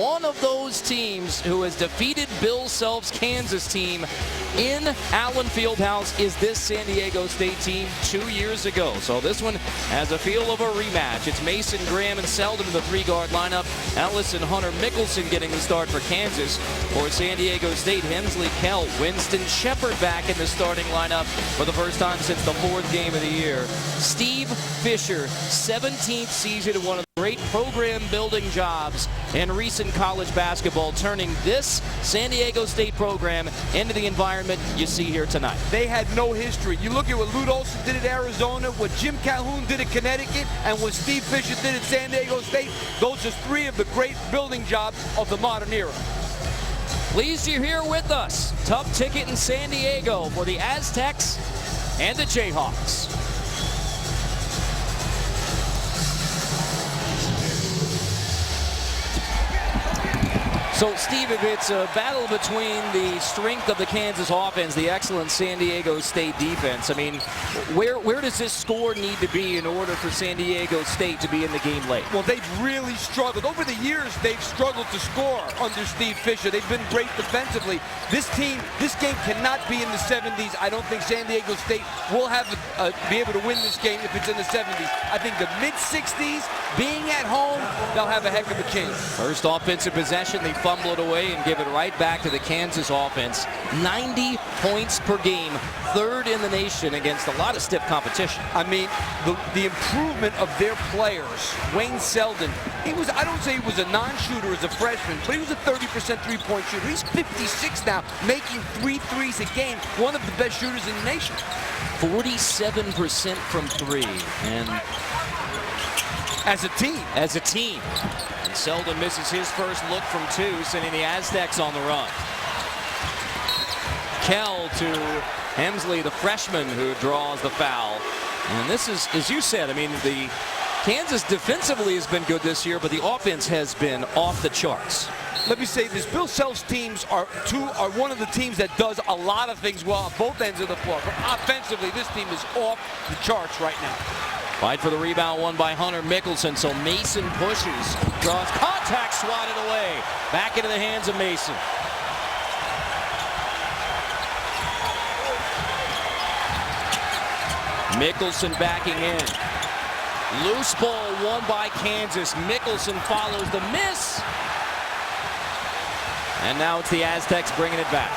one of those teams who has defeated Bill Self's Kansas team in Allen Fieldhouse is this San Diego State team 2 years ago. So this one has a feel of a rematch. It's Mason, Graham, and Selden in the three-guard lineup. Ellis and Hunter Mickelson getting the start for Kansas. For San Diego State, Hemsley, Kell, Winston Shepard back in the starting lineup for the first time since the fourth game of the year. Steve Fisher, 17th season of one of the great program-building jobs in recent college basketball, turning this San Diego State program into the environment you see here tonight. They had no history. You look at what Lute Olson did at Arizona, what Jim Calhoun did at Connecticut, and what Steve Fisher did at San Diego State. Those are three of the great building jobs of the modern era. Pleased you're here with us. Tough ticket in San Diego for the Aztecs and the Jayhawks. So, Steve, if it's a battle between the strength of the Kansas offense, the excellent San Diego State defense, I mean, where does this score need to be in order for San Diego State to be in the game late? Well, they've really struggled. Over the years, they've struggled to score under Steve Fisher. They've been great defensively. This game cannot be in the 70s. I don't think San Diego State will be able to win this game if it's in the 70s. I think the mid-60s, being at home, they'll have a heck of a chance. First offensive possession, they fumble it away and give it right back to the Kansas offense. 90 points per game, third in the nation against a lot of stiff competition. I mean, the improvement of their players. Wayne Selden, I don't say he was a non-shooter as a freshman, but he was a 30% three-point shooter. He's 56 now, making 3 threes a game, one of the best shooters in the nation. 47% from three, and as a team. And Selden misses his first look from two, sending the Aztecs on the run. Kell to Hemsley, the freshman, who draws the foul. And this is, as you said, I mean, the Kansas defensively has been good this year, but the offense has been off the charts. Let me say this, Bill Self's teams are one of the teams that does a lot of things well on both ends of the floor. But offensively, this team is off the charts right now. Fight for the rebound, won by Hunter Mickelson. So Mason pushes, draws contact, swatted away. Back into the hands of Mason. Mickelson backing in. Loose ball won by Kansas. Mickelson follows the miss. And now it's the Aztecs bringing it back.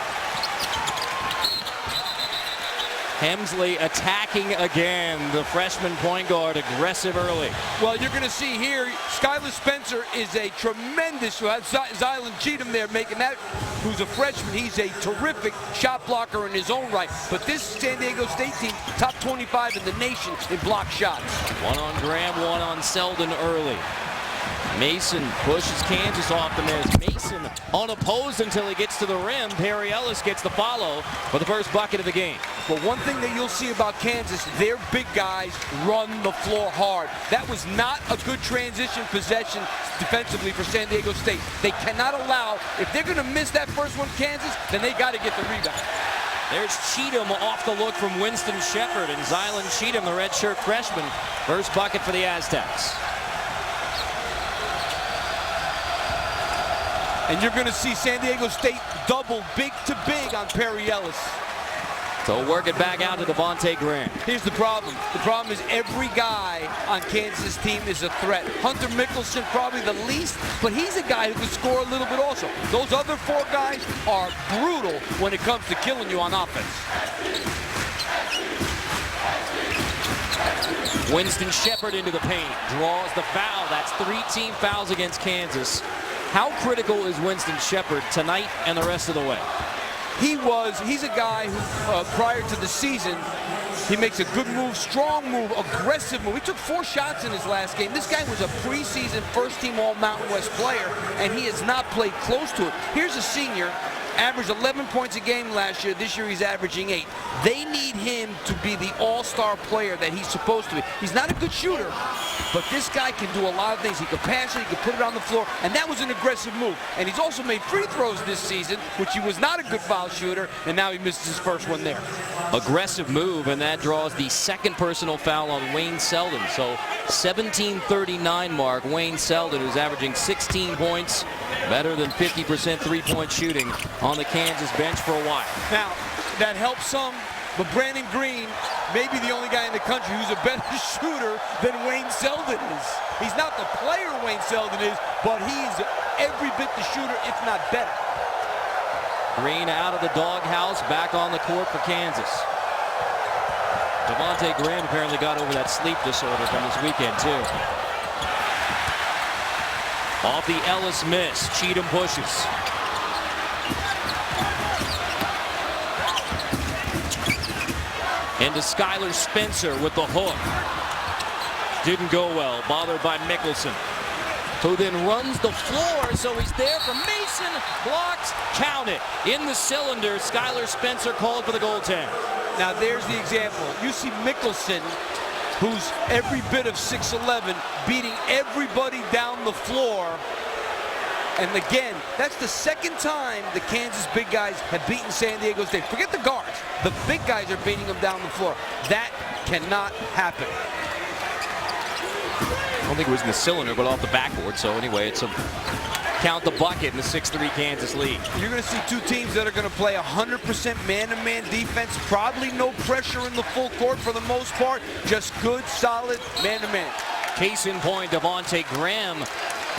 Hemsley attacking again. The freshman point guard aggressive early. Well, you're going to see here, Skylar Spencer is a tremendous, Zylan Cheatham there making that, who's a freshman. He's a terrific shot blocker in his own right. But this San Diego State team, top 25 in the nation in block shots. One on Graham, one on Selden early. Mason pushes Kansas off the miss. Mason unopposed until he gets to the rim. Perry Ellis gets the follow for the first bucket of the game. But one thing that you'll see about Kansas, their big guys run the floor hard. That was not a good transition possession defensively for San Diego State. They cannot allow, if they're going to miss that first one, Kansas, then they got to get the rebound. There's Cheatham off the look from Winston Shepard, and Zylan Cheatham, the redshirt freshman, first bucket for the Aztecs. And you're going to see San Diego State double big to big on Perry Ellis. So work it back out to Devontae Graham. Here's the problem. The problem is every guy on Kansas' team is a threat. Hunter Mickelson probably the least, but he's a guy who can score a little bit also. Those other four guys are brutal when it comes to killing you on offense. Winston Shepard into the paint, draws the foul. That's 3 team fouls against Kansas. How critical is Winston Shepard tonight and the rest of the way? He's a guy who, prior to the season, he makes a good move, strong move, aggressive move. He took 4 shots in his last game. This guy was a preseason first-team All-Mountain West player, and he has not played close to it. Here's a senior, averaged 11 points a game last year. This year he's averaging 8. They need him to be the all-star player that he's supposed to be. He's not a good shooter, but this guy can do a lot of things. He can pass it, he can put it on the floor, and that was an aggressive move. And he's also made free throws this season, which he was not a good foul shooter, and now he misses his first one there. Aggressive move, and that draws the second personal foul on Wayne Selden. So 17:39 mark. Wayne Selden, who's averaging 16 points, better than 50% three-point shooting on the Kansas bench for a while. Now, that helps some, but Brandon Green may be the only guy in the country who's a better shooter than Wayne Selden is. He's not the player Wayne Selden is, but he's every bit the shooter, if not better. Green out of the doghouse, back on the court for Kansas. Devontae Graham apparently got over that sleep disorder from this weekend, too. Off the Ellis miss, Cheatham pushes. Into Skylar Spencer with the hook. Didn't go well, bothered by Mickelson, who then runs the floor, so he's there for Mason, blocked, count it. In the cylinder, Skylar Spencer called for the goaltend. Now there's the example. You see Mickelson, who's every bit of 6'11", beating everybody down the floor. And again, that's the second time the Kansas big guys have beaten San Diego State. Forget the guards. The big guys are beating them down the floor. That cannot happen. I don't think it was in the cylinder, but off the backboard. So anyway, it's a count the bucket in the 6-3 Kansas lead. You're going to see two teams that are going to play 100% man-to-man defense. Probably no pressure in the full court for the most part. Just good, solid man-to-man. Case in point, Devontae Graham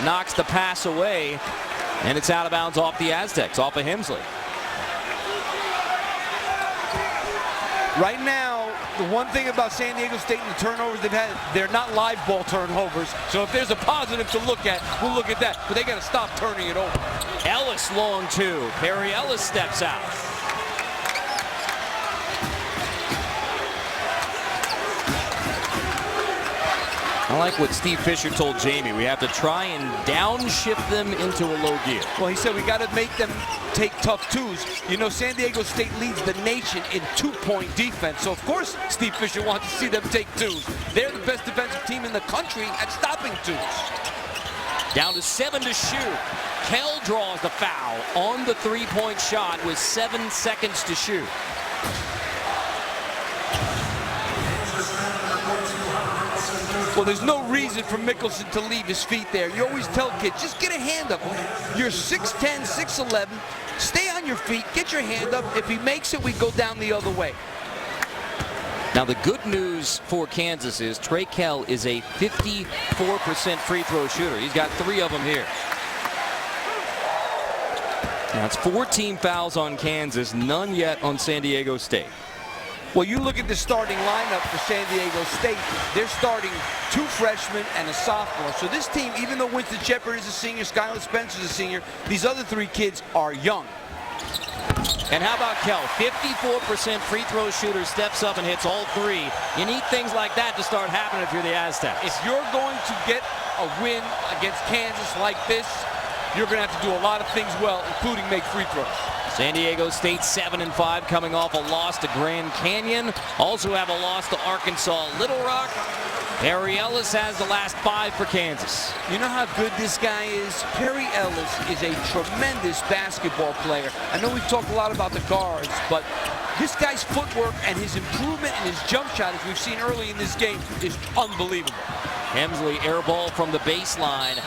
knocks the pass away, and it's out of bounds off the Aztecs, off of Hemsley. Right now, the one thing about San Diego State and the turnovers they've had, they're not live ball turnovers. So if there's a positive to look at, we'll look at that. But they got to stop turning it over. Ellis long two. Perry Ellis steps out. I like what Steve Fisher told Jamie. We have to try and downshift them into a low gear. Well, he said we got to make them take tough twos. You know, San Diego State leads the nation in two-point defense. So, of course, Steve Fisher wants to see them take twos. They're the best defensive team in the country at stopping twos. Down to 7 to shoot. Kell draws the foul on the three-point shot with 7 seconds to shoot. Well, there's no reason for Mickelson to leave his feet there. You always tell kids, just get a hand up. You're 6'10", 6'11". Stay on your feet, get your hand up. If he makes it, we go down the other way. Now, the good news for Kansas is Trey Kell is a 54% free throw shooter. He's got 3 of them here. That's 14 fouls on Kansas, none yet on San Diego State. Well, you look at the starting lineup for San Diego State. They're starting 2 freshmen and a sophomore. So this team, even though Winston Shepard is a senior, Skylar Spencer is a senior, these other 3 kids are young. And how about Kell? 54% free throw shooter, steps up and hits all 3. You need things like that to start happening if you're the Aztecs. If you're going to get a win against Kansas like this, you're going to have to do a lot of things well, including make free throws. San Diego State 7-5, coming off a loss to Grand Canyon. Also have a loss to Arkansas Little Rock. Perry Ellis has the last 5 for Kansas. You know how good this guy is? Perry Ellis is a tremendous basketball player. I know we've talked a lot about the guards, but this guy's footwork and his improvement in his jump shot, as we've seen early in this game, is unbelievable. Hemsley air ball from the baseline.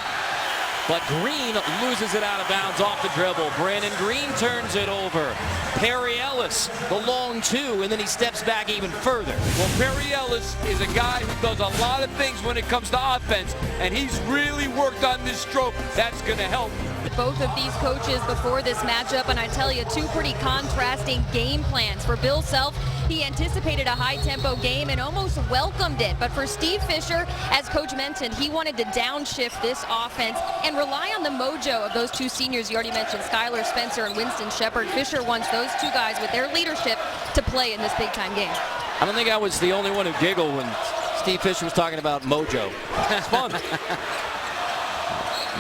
But Green loses it out of bounds off the dribble. Brandon Green turns it over. Perry Ellis, the long 2, and then he steps back even further. Well, Perry Ellis is a guy who does a lot of things when it comes to offense, and he's really worked on this stroke. That's going to help. Both of these coaches before this matchup, and I tell you, 2 pretty contrasting game plans. For Bill Self, he anticipated a high-tempo game and almost welcomed it. But for Steve Fisher, as Coach mentioned, he wanted to downshift this offense and rely on the mojo of those 2 seniors you already mentioned, Skylar Spencer and Winston Shepard. Fisher wants those 2 guys with their leadership to play in this big-time game. I don't think I was the only one who giggled when Steve Fisher was talking about mojo. It's fun.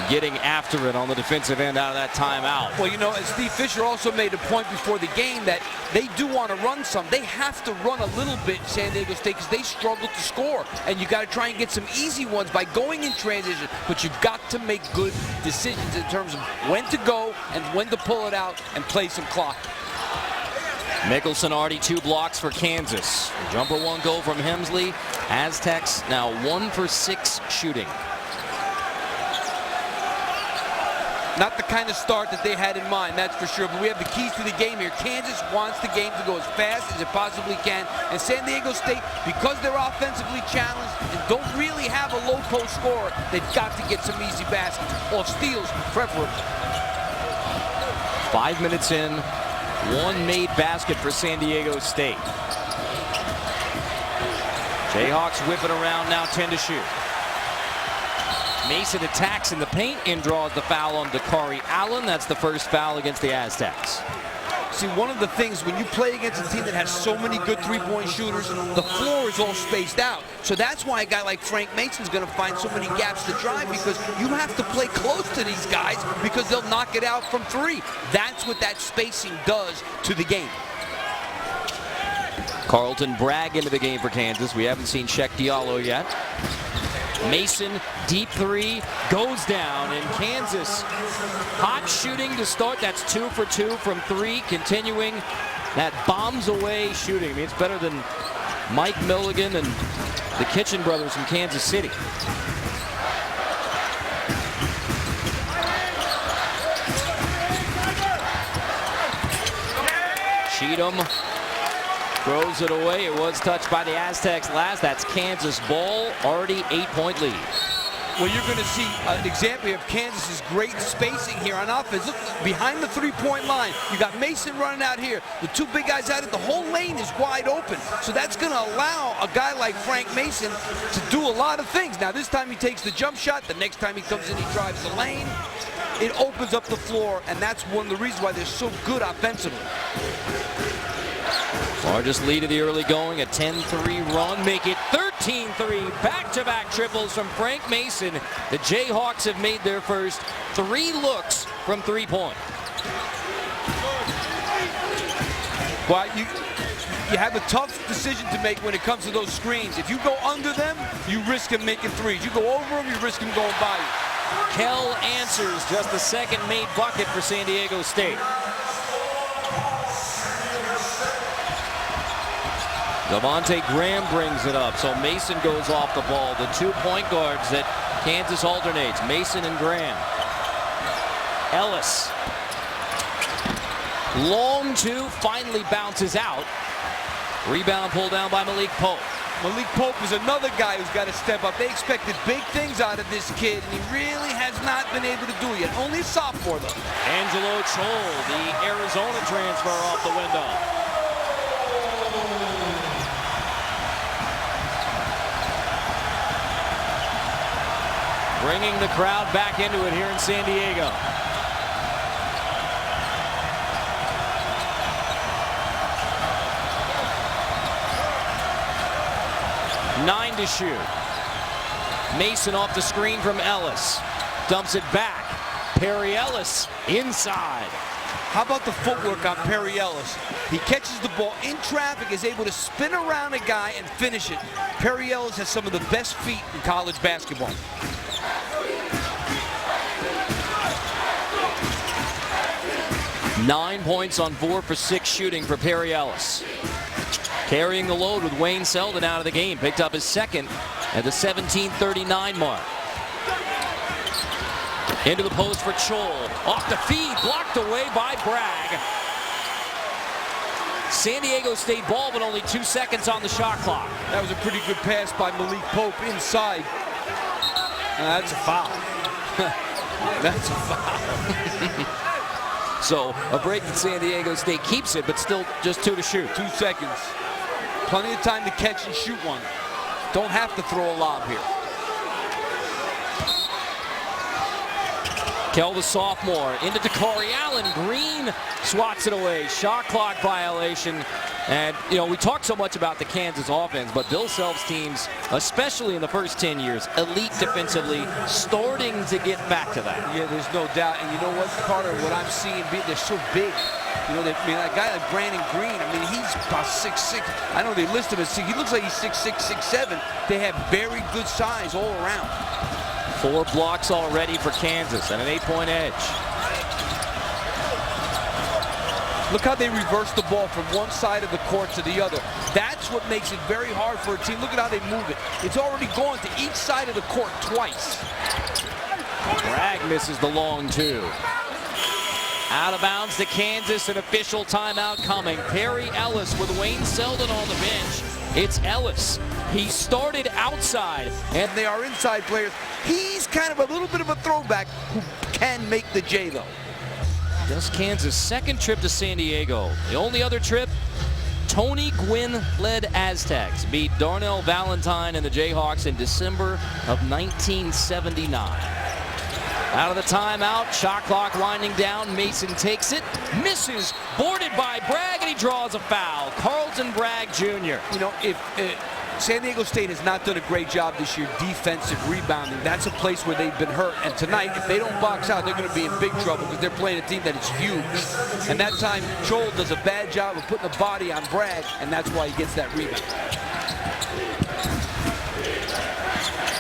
Getting after it on the defensive end out of that timeout. Well, you know, and Steve Fisher also made a point before the game that they do want to run some. They have to run a little bit, San Diego State, because they struggle to score. And you got to try and get some easy ones by going in transition. But you've got to make good decisions in terms of when to go and when to pull it out and play some clock. Mickelson already 2 blocks for Kansas. Jumper 1 goal from Hemsley. Aztecs now 1 for 6 shooting. Not the kind of start that they had in mind, that's for sure. But we have the keys to the game here. Kansas wants the game to go as fast as it possibly can. And San Diego State, because they're offensively challenged and don't really have a low post scorer, they've got to get some easy baskets, or steals preferably. 5 minutes in, 1 made basket for San Diego State. Jayhawks whip it around now, 10 to shoot. Mason attacks in the paint and draws the foul on Dakari Allen. That's the first foul against the Aztecs. See, one of the things when you play against a team that has so many good three-point shooters, the floor is all spaced out. So that's why a guy like Frank Mason's going to find so many gaps to drive, because you have to play close to these guys because they'll knock it out from 3. That's what that spacing does to the game. Carlton Bragg into the game for Kansas. We haven't seen Sheck Diallo yet. Mason, deep 3, goes down, and Kansas hot shooting to start. That's 2 for 2 from 3, continuing that bombs away shooting. I mean, it's better than Mike Milligan and the Kitchen brothers from Kansas City. Cheatham throws it away. It was touched by the Aztecs last. That's Kansas ball. Already 8-point lead. Well, you're going to see an example of Kansas's great spacing here on offense. Look, behind the three-point line, you got Mason running out here. The 2 big guys out it. The whole lane is wide open. So that's going to allow a guy like Frank Mason to do a lot of things. Now, this time he takes the jump shot. The next time he comes in, he drives the lane. It opens up the floor, and that's one of the reasons why they're so good offensively. Largest lead of the early going, a 10-3 run, make it 13-3, back-to-back triples from Frank Mason. The Jayhawks have made their first 3 looks from 3-point. Well, you have a tough decision to make when it comes to those screens. If you go under them, you risk him making 3s. You go over them, you risk him going by you. Kell answers, just the second made bucket for San Diego State. Devontae Graham brings it up, so Mason goes off the ball. The 2 point guards that Kansas alternates, Mason and Graham. Ellis. Long 2, finally bounces out. Rebound pulled down by Malik Pope. Malik Pope is another guy who's got to step up. They expected big things out of this kid, and he really has not been able to do it yet. Only a sophomore, though. Angelo Chol, the Arizona transfer, off the window. Bringing the crowd back into it here in San Diego. Nine to shoot. Mason off the screen from Ellis. Dumps it back. Perry Ellis inside. How about the footwork on Perry Ellis? He catches the ball in traffic, is able to spin around a guy and finish it. Perry Ellis has some of the best feet in college basketball. Nine points on 4 for 6 shooting for Perry Ellis. Carrying the load with Wayne Selden out of the game. Picked up his second at the 17:39 mark. Into the post for Chol. Off the feed, blocked away by Bragg. San Diego State ball, but only 2 seconds on the shot clock. That was a pretty good pass by Malik Pope inside. That's a foul. That's a foul. So a break that San Diego State keeps it, but still just 2 to shoot. 2 seconds. Plenty of time to catch and shoot one. Don't have to throw a lob here. Kell, the sophomore, into Dakari Allen. Green swats it away. Shot clock violation. And, you know, we talk so much about the Kansas offense, but Bill Self's teams, especially in the first 10 years, elite defensively, starting to get back to that. Yeah, there's no doubt. And you know what, Carter, what I'm seeing, they're so big. You know, that guy like Brandon Green, I mean, he's about 6'6". I know they list him as 6. He looks like he's 6'6", 6'7". They have very good size all around. 4 blocks already for Kansas and an 8-point edge. Look how they reverse the ball from one side of the court to the other. That's what makes it very hard for a team. Look at how they move it. It's already gone to each side of the court twice. Bragg misses the long two. Out of bounds to Kansas, an official timeout coming. Perry Ellis with Wayne Selden on the bench. It's Ellis. He started outside. And they are inside players. He's kind of a little bit of a throwback who can make the J, though. Just Kansas' second trip to San Diego. The only other trip, Tony Gwynn-led Aztecs beat Darnell Valentine and the Jayhawks in December of 1979. Out of the timeout, shot clock winding down. Mason takes it, misses, boarded by Bragg, and he draws a foul. Carlton Bragg Jr. You know, if San Diego State has not done a great job this year defensive rebounding, that's a place where they've been hurt. And tonight, if they don't box out, they're going to be in big trouble because they're playing a team that is huge. And that time, Joel does a bad job of putting the body on Bragg, and that's why he gets that rebound.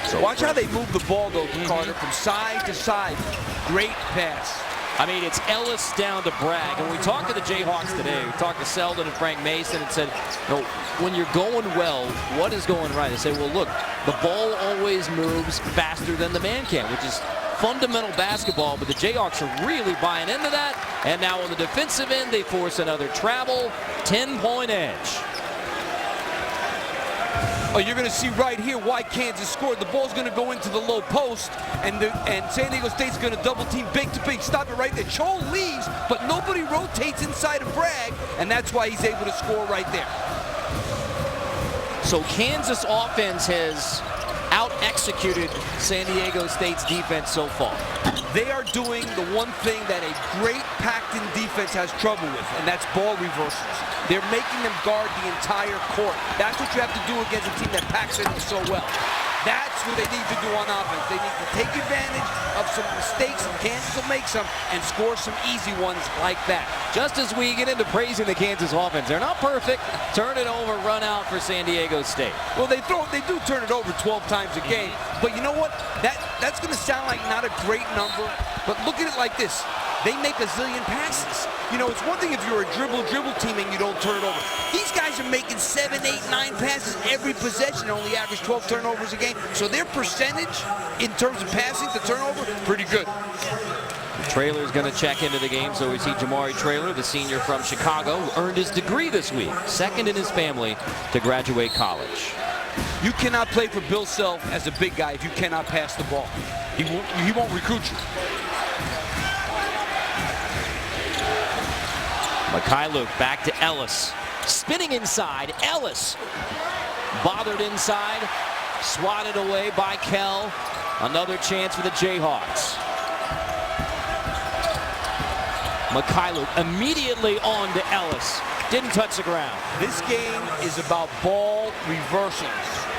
So watch how they move the ball, though, Carter, from side to side. Great pass. I mean, it's Ellis down to Bragg. And we talked to the Jayhawks today. We talked to Selden and Frank Mason and said, you know, when you're going well, what is going right? They say, well, look, the ball always moves faster than the man can, which is fundamental basketball. But the Jayhawks are really buying into that. And now on the defensive end, they force another travel, 10-point edge. Oh, you're going to see right here why Kansas scored. The ball's going to go into the low post, and San Diego State's going to double team big to big. Stop it right there. Chol leaves, but nobody rotates inside of Bragg, and that's why he's able to score right there. So Kansas offense has out-executed San Diego State's defense so far. They are doing the one thing that a great packed-in defense has trouble with, and that's ball reversals. They're making them guard the entire court. That's what you have to do against a team that packs it in so well. That's what they need to do on offense. They need to take advantage of some mistakes, and Kansas will make some, and score some easy ones like that. Just as we get into praising the Kansas offense, they're not perfect. Turn it over, run out for San Diego State. Well, they do turn it over 12 times a game, but you know what? That's going to sound like not a great number, but look at it like this. They make a zillion passes. You know, it's one thing if you're a dribble team and you don't turn it over. These guys are making 7, 8, 9 passes every possession, only average 12 turnovers a game. So their percentage in terms of passing to turnover, pretty good. Traylor's going to check into the game, so we see Jamari Traylor, the senior from Chicago, who earned his degree this week, second in his family to graduate college. You cannot play for Bill Self as a big guy if you cannot pass the ball. He won't recruit you. Mikhailuk back to Ellis. Spinning inside, Ellis. Bothered inside, swatted away by Kell. Another chance for the Jayhawks. Mikhailuk immediately on to Ellis. Didn't touch the ground. This game is about ball reversals.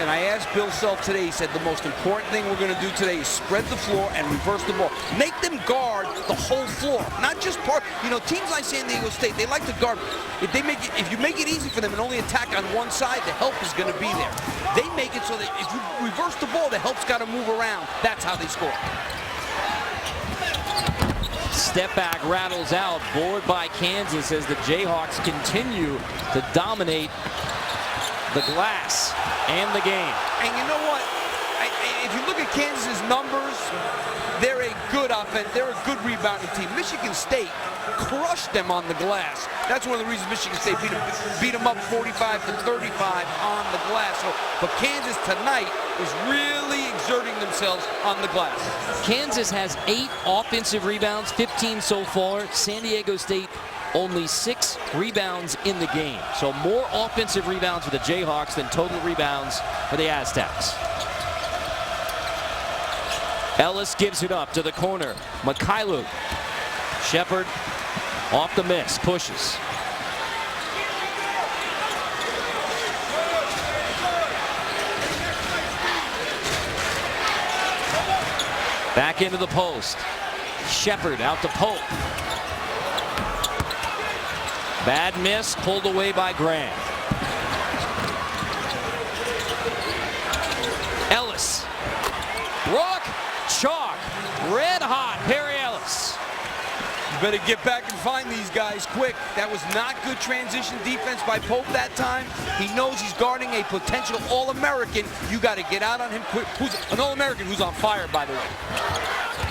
And I asked Bill Self today, he said the most important thing we're going to do today is spread the floor and reverse the ball. Make them guard the whole floor, not just part. You know, teams like San Diego State, they like to guard. If you make it easy for them and only attack on one side, the help is going to be there. They make it so that if you reverse the ball, the help's got to move around. That's how they score. Step back rattles out, board by Kansas as the Jayhawks continue to dominate the glass and the game. And you know what? If you look at Kansas's numbers, they're a good offense. They're a good rebounding team. Michigan State crushed them on the glass. That's one of the reasons Michigan State beat them up 45-35 on the glass. But Kansas tonight is really exerting themselves on the glass. Kansas has 8 offensive rebounds, 15 so far. San Diego State only 6 rebounds in the game. So more offensive rebounds for the Jayhawks than total rebounds for the Aztecs. Ellis gives it up to the corner. Mikhailuk. Shepard off the miss, pushes. Back into the post. Shepard out to Pope. Bad miss, pulled away by Grant. Ellis. Rock, chalk, red hot, Perry Ellis. better get back and find these guys quick. That was not good transition defense by Pope that time. He knows he's guarding a potential All-American. You got to get out on him quick. Who's an All-American who's on fire, by the way.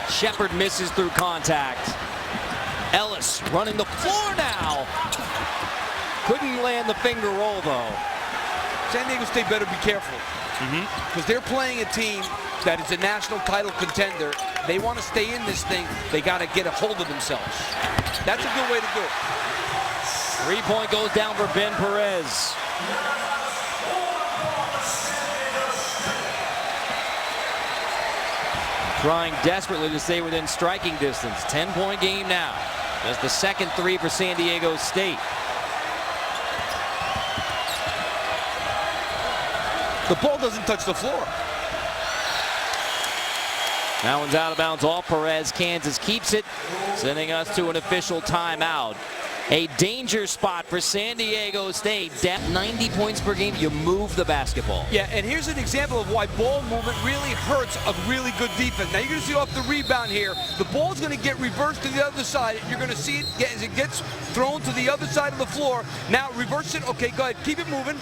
Shepard misses through contact. Ellis running the floor now. Couldn't land the finger roll, though. San Diego State better be careful. Because they're playing a team that is a national title contender. They want to stay in this thing. They got to get a hold of themselves. That's a good way to do it. 3-point goes down for Ben Perez. Trying desperately to stay within striking distance. 10-point game now. That's the second three for San Diego State. The ball doesn't touch the floor. That one's out of bounds off Perez. Kansas keeps it, sending us to an official timeout. A danger spot for San Diego State. 90 points per game, you move the basketball. Yeah, and here's an example of why ball movement really hurts a really good defense. Now you're going to see off the rebound here. The ball's going to get reversed to the other side. You're going to see it as it gets thrown to the other side of the floor. Now reverse it. Okay, go ahead. Keep it moving.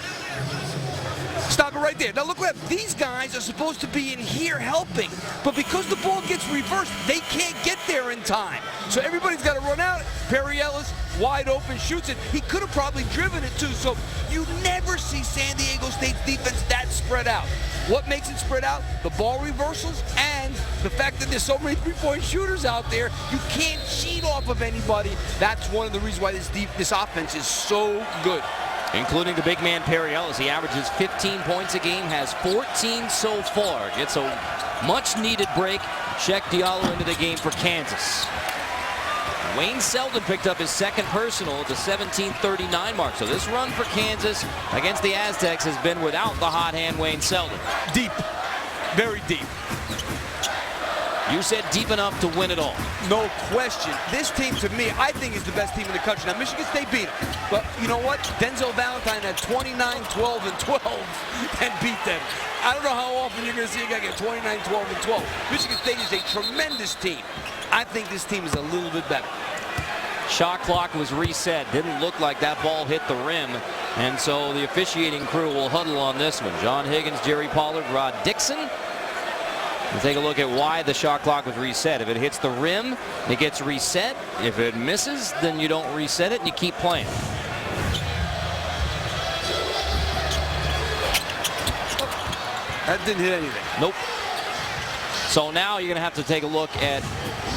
Stop it right there. Now look what these guys are supposed to be in here helping, but because the ball gets reversed, they can't get there in time. So everybody's got to run out. Perry Ellis, wide open, shoots it. He could have probably driven it too. So you never see San Diego State's defense that spread out. What makes it spread out? The ball reversals and the fact that there's so many three-point shooters out there. You can't cheat off of anybody. That's one of the reasons why this offense is so good. Including the big man Perry Ellis. He averages 15 points a game, has 14 so far. Gets a much-needed break. Check Diallo into the game for Kansas. Wayne Selden picked up his second personal at the 17:39 mark. So this run for Kansas against the Aztecs has been without the hot hand Wayne Selden. Deep, very deep. You said deep enough to win it all. No question. This team, to me, I think is the best team in the country. Now, Michigan State beat them. But you know what? Denzel Valentine had 29, 12, and 12 and beat them. I don't know how often you're going to see a guy get 29, 12, and 12. Michigan State is a tremendous team. I think this team is a little bit better. Shot clock was reset. Didn't look like that ball hit the rim. And so the officiating crew will huddle on this one. John Higgins, Jerry Pollard, Rod Dixon. We'll take a look at why the shot clock was reset. If it hits the rim, it gets reset. If it misses, then you don't reset it and you keep playing. That didn't hit anything. Nope. So now you're going to have to take a look at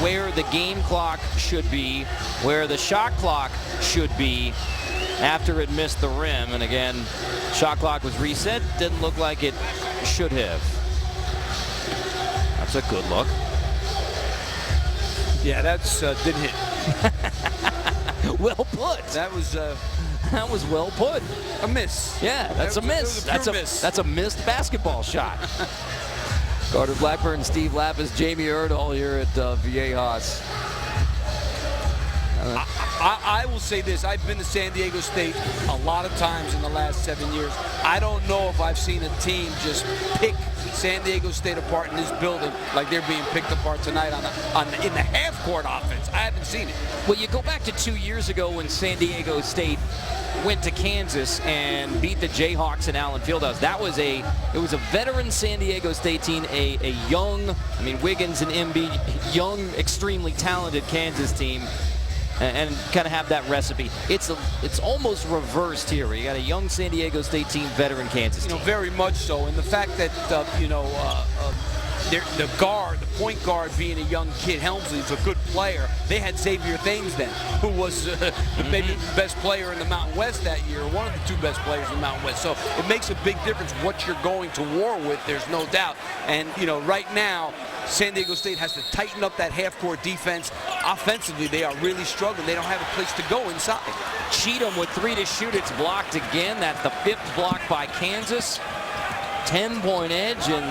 where the game clock should be, where the shot clock should be after it missed the rim. And again, shot clock was reset. Didn't look like it should have. That's a good look. Yeah, that's didn't hit. Well put. That was well put. a miss. Yeah, that's a miss. That's a missed basketball shot. Carter Blackburn, Steve Lapis, Jamie Erdahl here at Jayhawks. I will say this. I've been to San Diego State a lot of times in the last 7 years. I don't know if I've seen a team just pick San Diego State apart in this building like they're being picked apart tonight in the half-court offense. I haven't seen it. Well, you go back to 2 years ago when San Diego State went to Kansas and beat the Jayhawks in Allen Fieldhouse. It was a veteran San Diego State team, a young, Wiggins and Embiid, young, extremely talented Kansas team. And kind of have that recipe. It's almost reversed here. You got a young San Diego State team, veteran Kansas team. Very much so. And the fact that the point guard being a young kid, Helmsley is a good player. They had Xavier Thames then, who was maybe the best player in the Mountain West that year, one of the two best players in the Mountain West. So it makes a big difference what you're going to war with. There's no doubt. And right now, San Diego State has to tighten up that half-court defense. Offensively, they are really struggling. They don't have a place to go inside. Cheatham with 3 to shoot. It's blocked again. That's the 5th block by Kansas. 10-point edge, and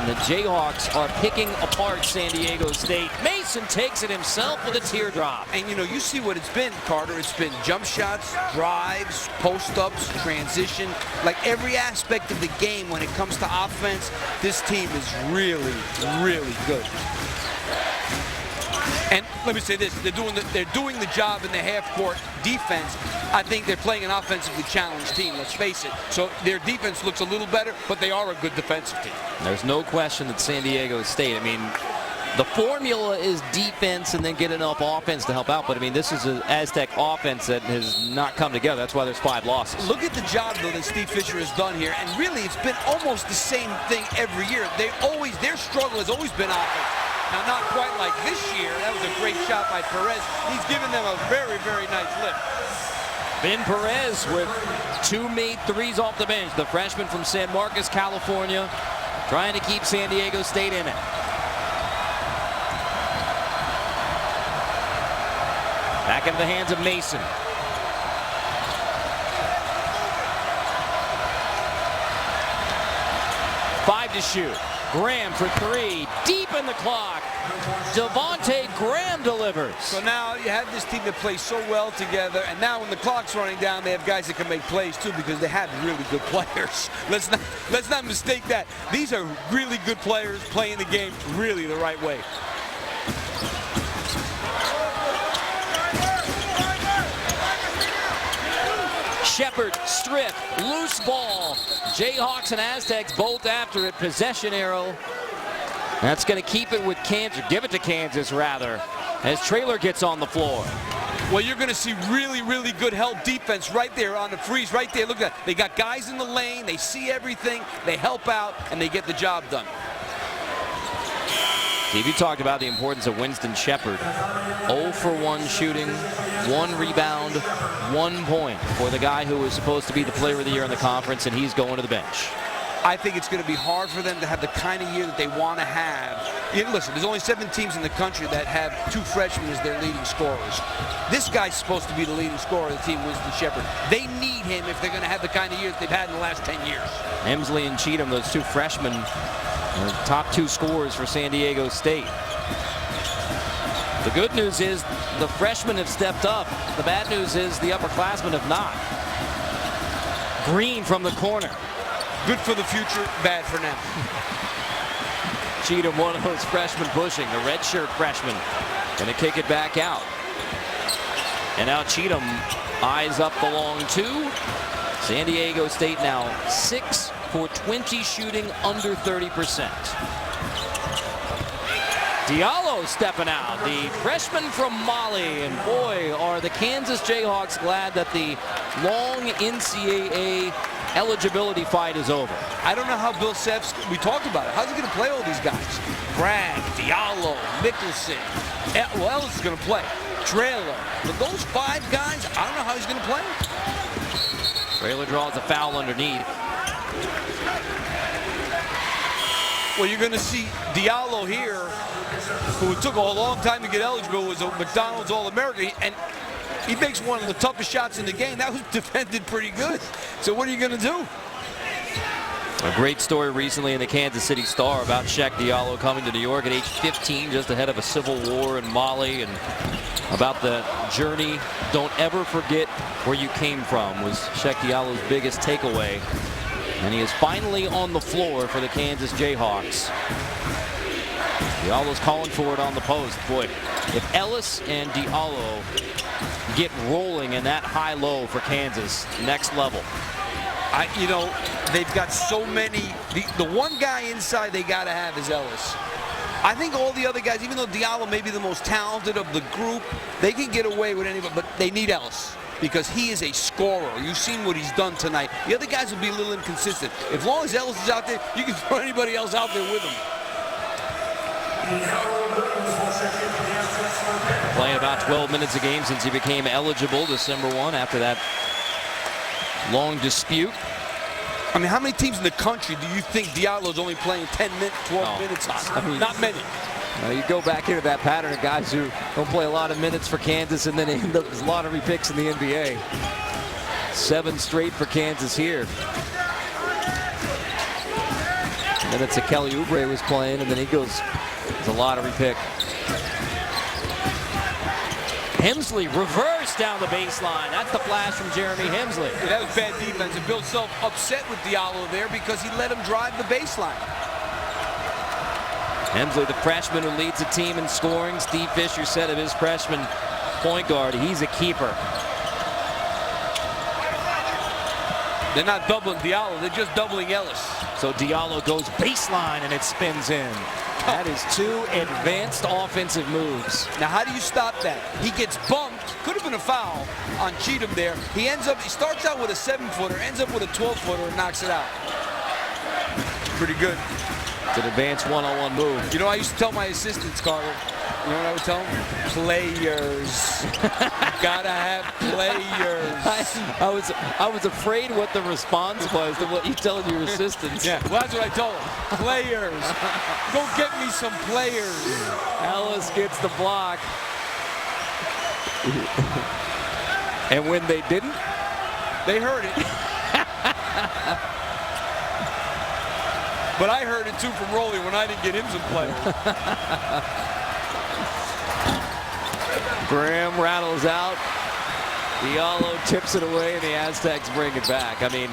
the Jayhawks are picking apart San Diego State. Mason takes it himself with a teardrop. And you see what it's been, Carter. It's been jump shots, drives, post-ups, transition. Like every aspect of the game when it comes to offense, this team is really, really good. And let me say this, they're doing the job in the half-court defense. I think they're playing an offensively challenged team, let's face it. So their defense looks a little better, but they are a good defensive team. There's no question that San Diego State, I mean, the formula is defense and then get enough offense to help out. But, I mean, this is an Aztec offense that has not come together. That's why there's 5 losses. Look at the job, though, that Steve Fisher has done here. And really, it's been almost the same thing every year. Their struggle has always been offense. Now, not quite like this year. That was a great shot by Perez. He's given them a very, very nice lift. Ben Perez with 2 made threes off the bench. The freshman from San Marcos, California, trying to keep San Diego State in it. Back into the hands of Mason. Five to shoot. Graham for 3, deep in the clock. Devontae Graham delivers. So now you have this team that plays so well together, and now when the clock's running down, they have guys that can make plays too because they have really good players. Let's not mistake that. These are really good players playing the game really the right way. Shepard, strip, loose ball. Jayhawks and Aztecs both after it. Possession arrow. That's going to keep it with Kansas, give it to Kansas rather, as Traylor gets on the floor. Well, you're going to see really, really good help defense right there on the freeze, right there. Look at that. They got guys in the lane. They see everything. They help out, and they get the job done. Steve, you talked about the importance of Winston Shepard. 0 for 1 shooting, 1 rebound, 1 point for the guy who was supposed to be the player of the year in the conference, and he's going to the bench. I think it's going to be hard for them to have the kind of year that they want to have. Listen, there's only 7 teams in the country that have 2 freshmen as their leading scorers. This guy's supposed to be the leading scorer of the team, Winston Shepard. They need him if they're going to have the kind of year that they've had in the last 10 years. Emsley and Cheatham, those 2 freshmen, top 2 scorers for San Diego State. The good news is the freshmen have stepped up. The bad news is the upperclassmen have not. Green from the corner. Good for the future, bad for now. Cheatham, one of those freshmen pushing, the redshirt freshman, going to kick it back out. And now Cheatham eyes up the long 2. San Diego State now 6 for 20 shooting, under 30%. Diallo stepping out, the freshman from Mali, and boy, are the Kansas Jayhawks glad that the long NCAA eligibility fight is over. I don't know how Bill Self's, we talked about it, how's he going to play all these guys? Bragg, Diallo, Mickelson, who else is going to play? Traylor. But those 5 guys, I don't know how he's going to play. Traylor draws a foul underneath. Well, you're going to see Diallo here, who took a long time to get eligible, was a McDonald's All-American, and he makes one of the toughest shots in the game. That was defended pretty good. So what are you going to do? A great story recently in the Kansas City Star about Shaq Diallo coming to New York at age 15, just ahead of a civil war in Mali, and about the journey. Don't ever forget where you came from was Shaq Diallo's biggest takeaway. And he is finally on the floor for the Kansas Jayhawks. Diallo's calling for it on the post. Boy, if Ellis and Diallo get rolling in that high-low for Kansas, next level. They've got so many. The one guy inside they got to have is Ellis. I think all the other guys, even though Diallo may be the most talented of the group, they can get away with anybody, but they need Ellis because he is a scorer. You've seen what he's done tonight. The other guys will be a little inconsistent. As long as Ellis is out there, you can throw anybody else out there with him. Playing about 12 minutes a game since he became eligible December 1 after that long dispute. I mean, how many teams in the country do you think Diallo's only playing 10 minutes, 12 minutes on? I mean, not many. You go back into that pattern of guys who don't play a lot of minutes for Kansas and then end up as lottery picks in the NBA. 7 straight for Kansas here. And then it's a Kelly Oubre was playing, and then he goes as a lottery pick. Hemsley reverse down the baseline. That's the flash from Jeremy Hemsley. Yeah, that was bad defense. And Bill Self upset with Diallo there because he let him drive the baseline. Hemsley, the freshman who leads the team in scoring. Steve Fisher said of his freshman point guard, he's a keeper. They're not doubling Diallo, they're just doubling Ellis. So Diallo goes baseline and it spins in. That is 2 advanced offensive moves. Now, how do you stop that? He gets bumped. Could have been a foul on Cheatham there. He starts out with a 7-footer, ends up with a 12-footer, and knocks it out. Pretty good. It's an advanced one-on-one move. You know, I used to tell my assistants, Carter, you know what I would tell them? Players. Gotta have players. I was afraid what the response was to what you telling your assistants. Yeah, well, that's what I told them. Players. Go get me some players. Ellis gets the block. And when they didn't, they heard it. But I heard it too from Rolly when I didn't get him some players. Graham rattles out. Diallo tips it away, and the Aztecs bring it back. I mean,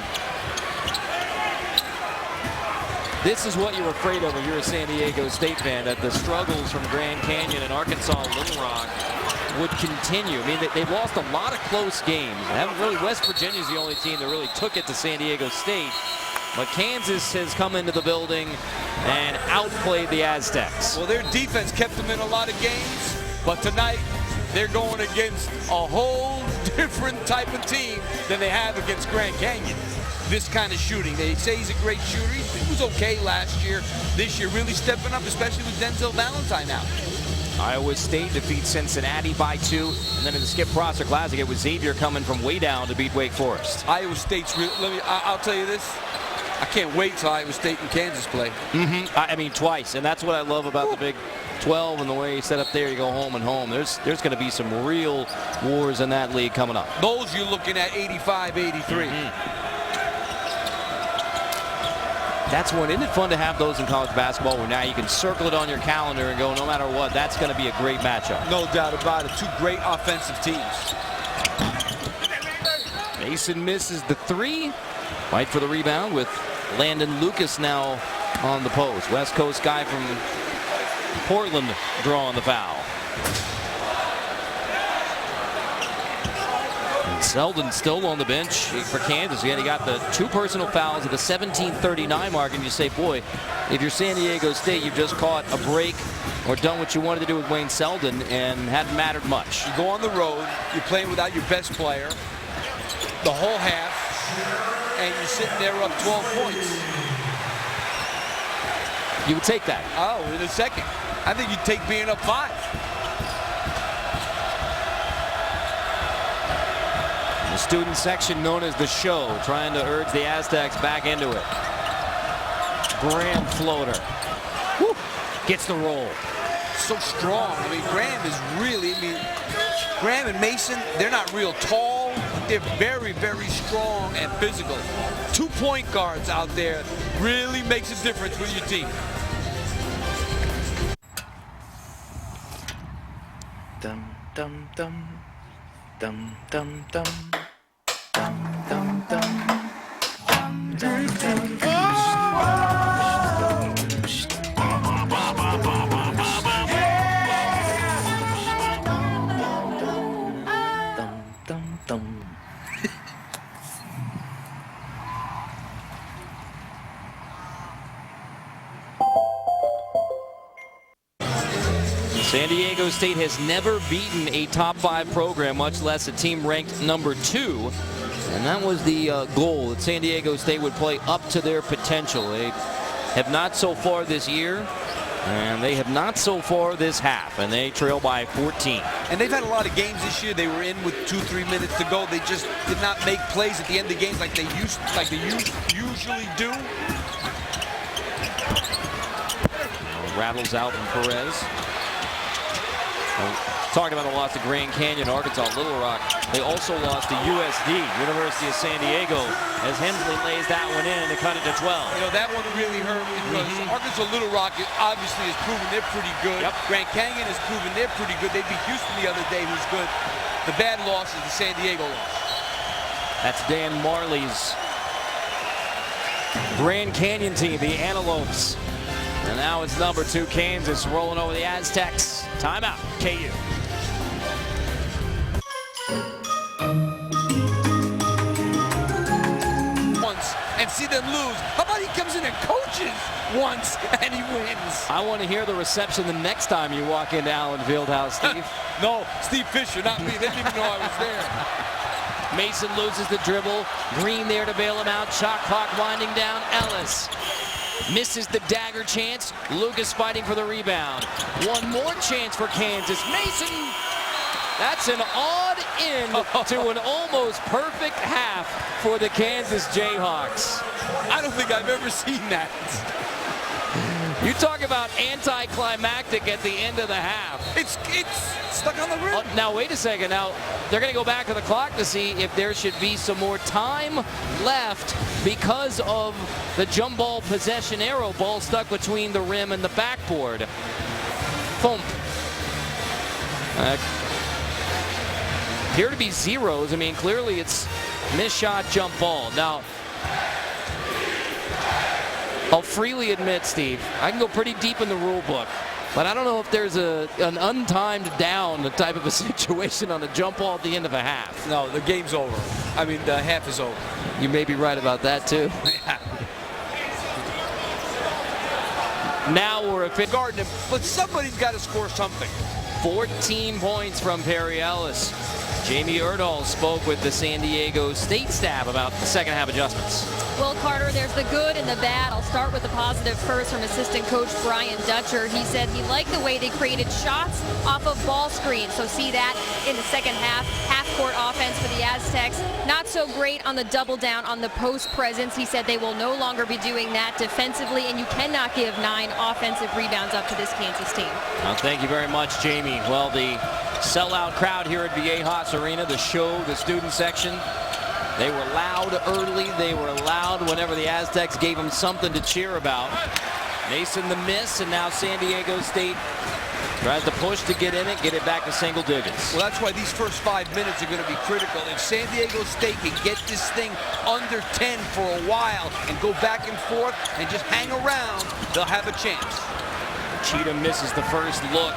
this is what you're afraid of if you're a San Diego State fan, that the struggles from Grand Canyon and Arkansas Little Rock would continue. I mean, they've lost a lot of close games. West Virginia's the only team that really took it to San Diego State. But Kansas has come into the building and outplayed the Aztecs. Well, their defense kept them in a lot of games, but tonight they're going against a whole different type of team than they have against Grand Canyon. This kind of shooting. They say he's a great shooter. He was okay last year. This year really stepping up, especially with Denzel Valentine out. Iowa State defeats Cincinnati by 2. And then in the Skip Prosser Classic, it was Xavier coming from way down to beat Wake Forest. Iowa State's really, I'll tell you this. I can't wait till Iowa State and Kansas play. I mean, twice. And that's what I love about the Big 12 and the way you set up there. You go home and home. There's going to be some real wars in that league coming up. Those you're looking at 85-83. That's when, isn't it fun to have those in college basketball where now you can circle it on your calendar and go, no matter what, that's going to be a great matchup. No doubt about it. 2 great offensive teams. Mason misses the 3. Fight for the rebound with Landon Lucas now on the post. West Coast guy from Portland drawing the foul. And Selden still on the bench for Kansas. Again, he got the 2 personal fouls at the 17:39 mark, and you say, boy, if you're San Diego State, you've just caught a break or done what you wanted to do with Wayne Selden and hadn't mattered much. You go on the road, you're playing without your best player the whole half, and you're sitting there up 12 points. You would take that. Oh, in a second. I think you'd take being up 5. The student section known as the Show trying to urge the Aztecs back into it. Graham floater. Woo. Gets the roll. So strong. I mean, Graham is really, Graham and Mason, they're not real tall. They're very, very strong and physical. 2 point guards out there really makes a difference with your team. Dum dum dum dum dum dum dum dum dum dum dum dum dum. San Diego State has never beaten a top 5 program, much less a team ranked number 2. And that was the goal, that San Diego State would play up to their potential. They have not so far this year, and they have not so far this half, and they trail by 14. And they've had a lot of games this year. They were in with 2-3 minutes to go. They just did not make plays at the end of the games like they usually do. Rattles out from Perez. Talking about a loss to Grand Canyon, Arkansas, Little Rock. They also lost to USD, University of San Diego, as Hemsley lays that one in to cut it to 12. You know, that one really hurt because Arkansas Little Rock obviously has proven they're pretty good. Yep. Grand Canyon has proven they're pretty good. They beat Houston the other day, who's good. The bad loss is the San Diego loss. That's Dan Marley's Grand Canyon team, the Antelopes. And now it's number 2 Kansas rolling over the Aztecs. Timeout, KU. And see them lose. How about he comes in and coaches once and he wins? I want to hear the reception the next time you walk into Allen Fieldhouse, Steve. No, Steve Fisher, not me. They didn't even know I was there. Mason loses the dribble. Green there to bail him out. Shot clock winding down. Ellis misses the dagger chance. Lucas fighting for the rebound. One more chance for Kansas. Mason. That's an odd end to an almost perfect half for the Kansas Jayhawks. I don't think I've ever seen that. You talk about anticlimactic at the end of the half. It's stuck on the rim. Now, wait a second. Now, they're going to go back to the clock to see if there should be some more time left because of the jump ball possession arrow. Ball stuck between the rim and the backboard. Thump. Appear to be zeros. I mean, clearly it's missed shot, jump ball. Now, I'll freely admit, Steve, I can go pretty deep in the rule book, but I don't know if there's an untimed down type of a situation on a jump ball at the end of a half. No, the game's over. I mean, the half is over. You may be right about that, too. Now we're at guarding him, but somebody's got to score something. 14 points from Perry Ellis. Jamie Erdahl spoke with the San Diego State staff about the second half adjustments. Well, Carter, there's the good and the bad. I'll start with the positive first from assistant coach Brian Dutcher. He said he liked the way they created shots off of ball screens. So see that in the second half. Half-court offense for the Aztecs. Not so great on the double down on the post presence. He said they will no longer be doing that defensively, and you cannot give 9 offensive rebounds up to this Kansas team. Well, thank you very much, Jamie. Well, the sellout crowd here at Jayhawks Arena, the show, the student section, they were loud early. They were loud whenever the Aztecs gave them something to cheer about. Mason the miss, and now San Diego State tries to push to get in it, get it back to single digits. Well, that's why these first 5 minutes are going to be critical. If San Diego State can get this thing under 10 for a while and go back and forth and just hang around, they'll have a chance. Cheatham misses the first look.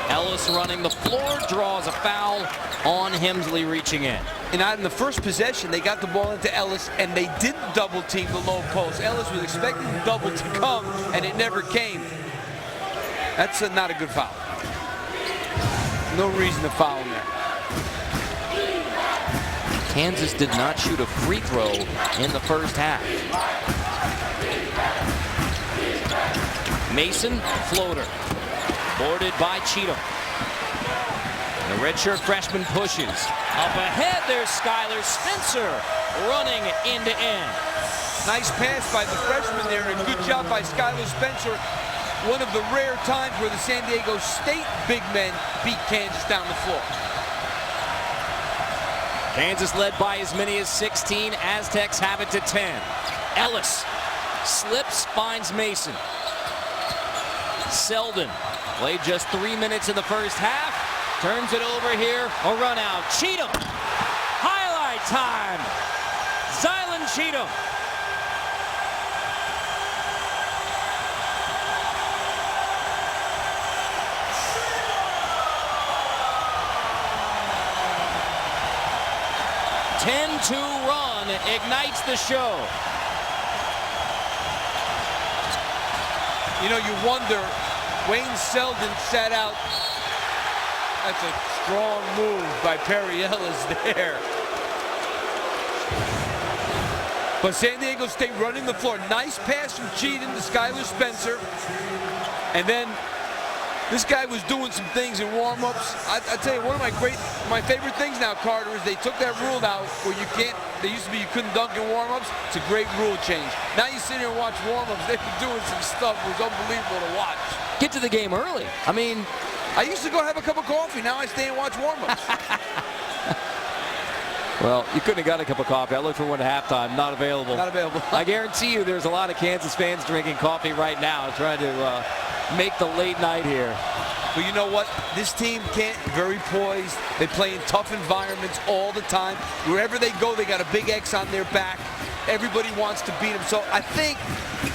Ellis running the floor, draws a foul on Hemsley reaching in. And out in the first possession, they got the ball into Ellis, and they didn't double team the low post. Ellis was expecting the double to come, and it never came. That's not a good foul. No reason to foul him there. Kansas did not shoot a free throw in the first half. Mason, floater. Boarded by Cheatham. The redshirt freshman pushes. Up ahead, there's Skylar Spencer running end to end. Nice pass by the freshman there, and good job by Skylar Spencer. One of the rare times where the San Diego State big men beat Kansas down the floor. Kansas led by as many as 16. Aztecs have it to 10. Ellis slips, finds Mason. Selden played just 3 minutes in the first half. Turns it over here. A run out. Cheatham. Highlight time. Zylan Cheatham. .10-2 run ignites the show. You know, you wonder, Wayne Selden sat out. That's a strong move by Perry Ellis there. But San Diego State running the floor. Nice pass from Cheatham to Skylar Spencer. And then this guy was doing some things in warm-ups. I tell you, one of my favorite things now, Carter, is they took that rule out where you can't, there used to be you couldn't dunk in warm-ups. It's a great rule change. Now you sit here and watch warm-ups. They've been doing some stuff that was unbelievable to watch. Get to the game early. I mean, I used to go have a cup of coffee. Now I stay and watch warm-ups. Well, you couldn't have got a cup of coffee. I looked for one at halftime. Not available. Not available. I guarantee you there's a lot of Kansas fans drinking coffee right now trying to make the late night here. But you know what? This team can't, very poised. They play in tough environments all the time. Wherever they go, they got a big X on their back. everybody wants to beat them. So I think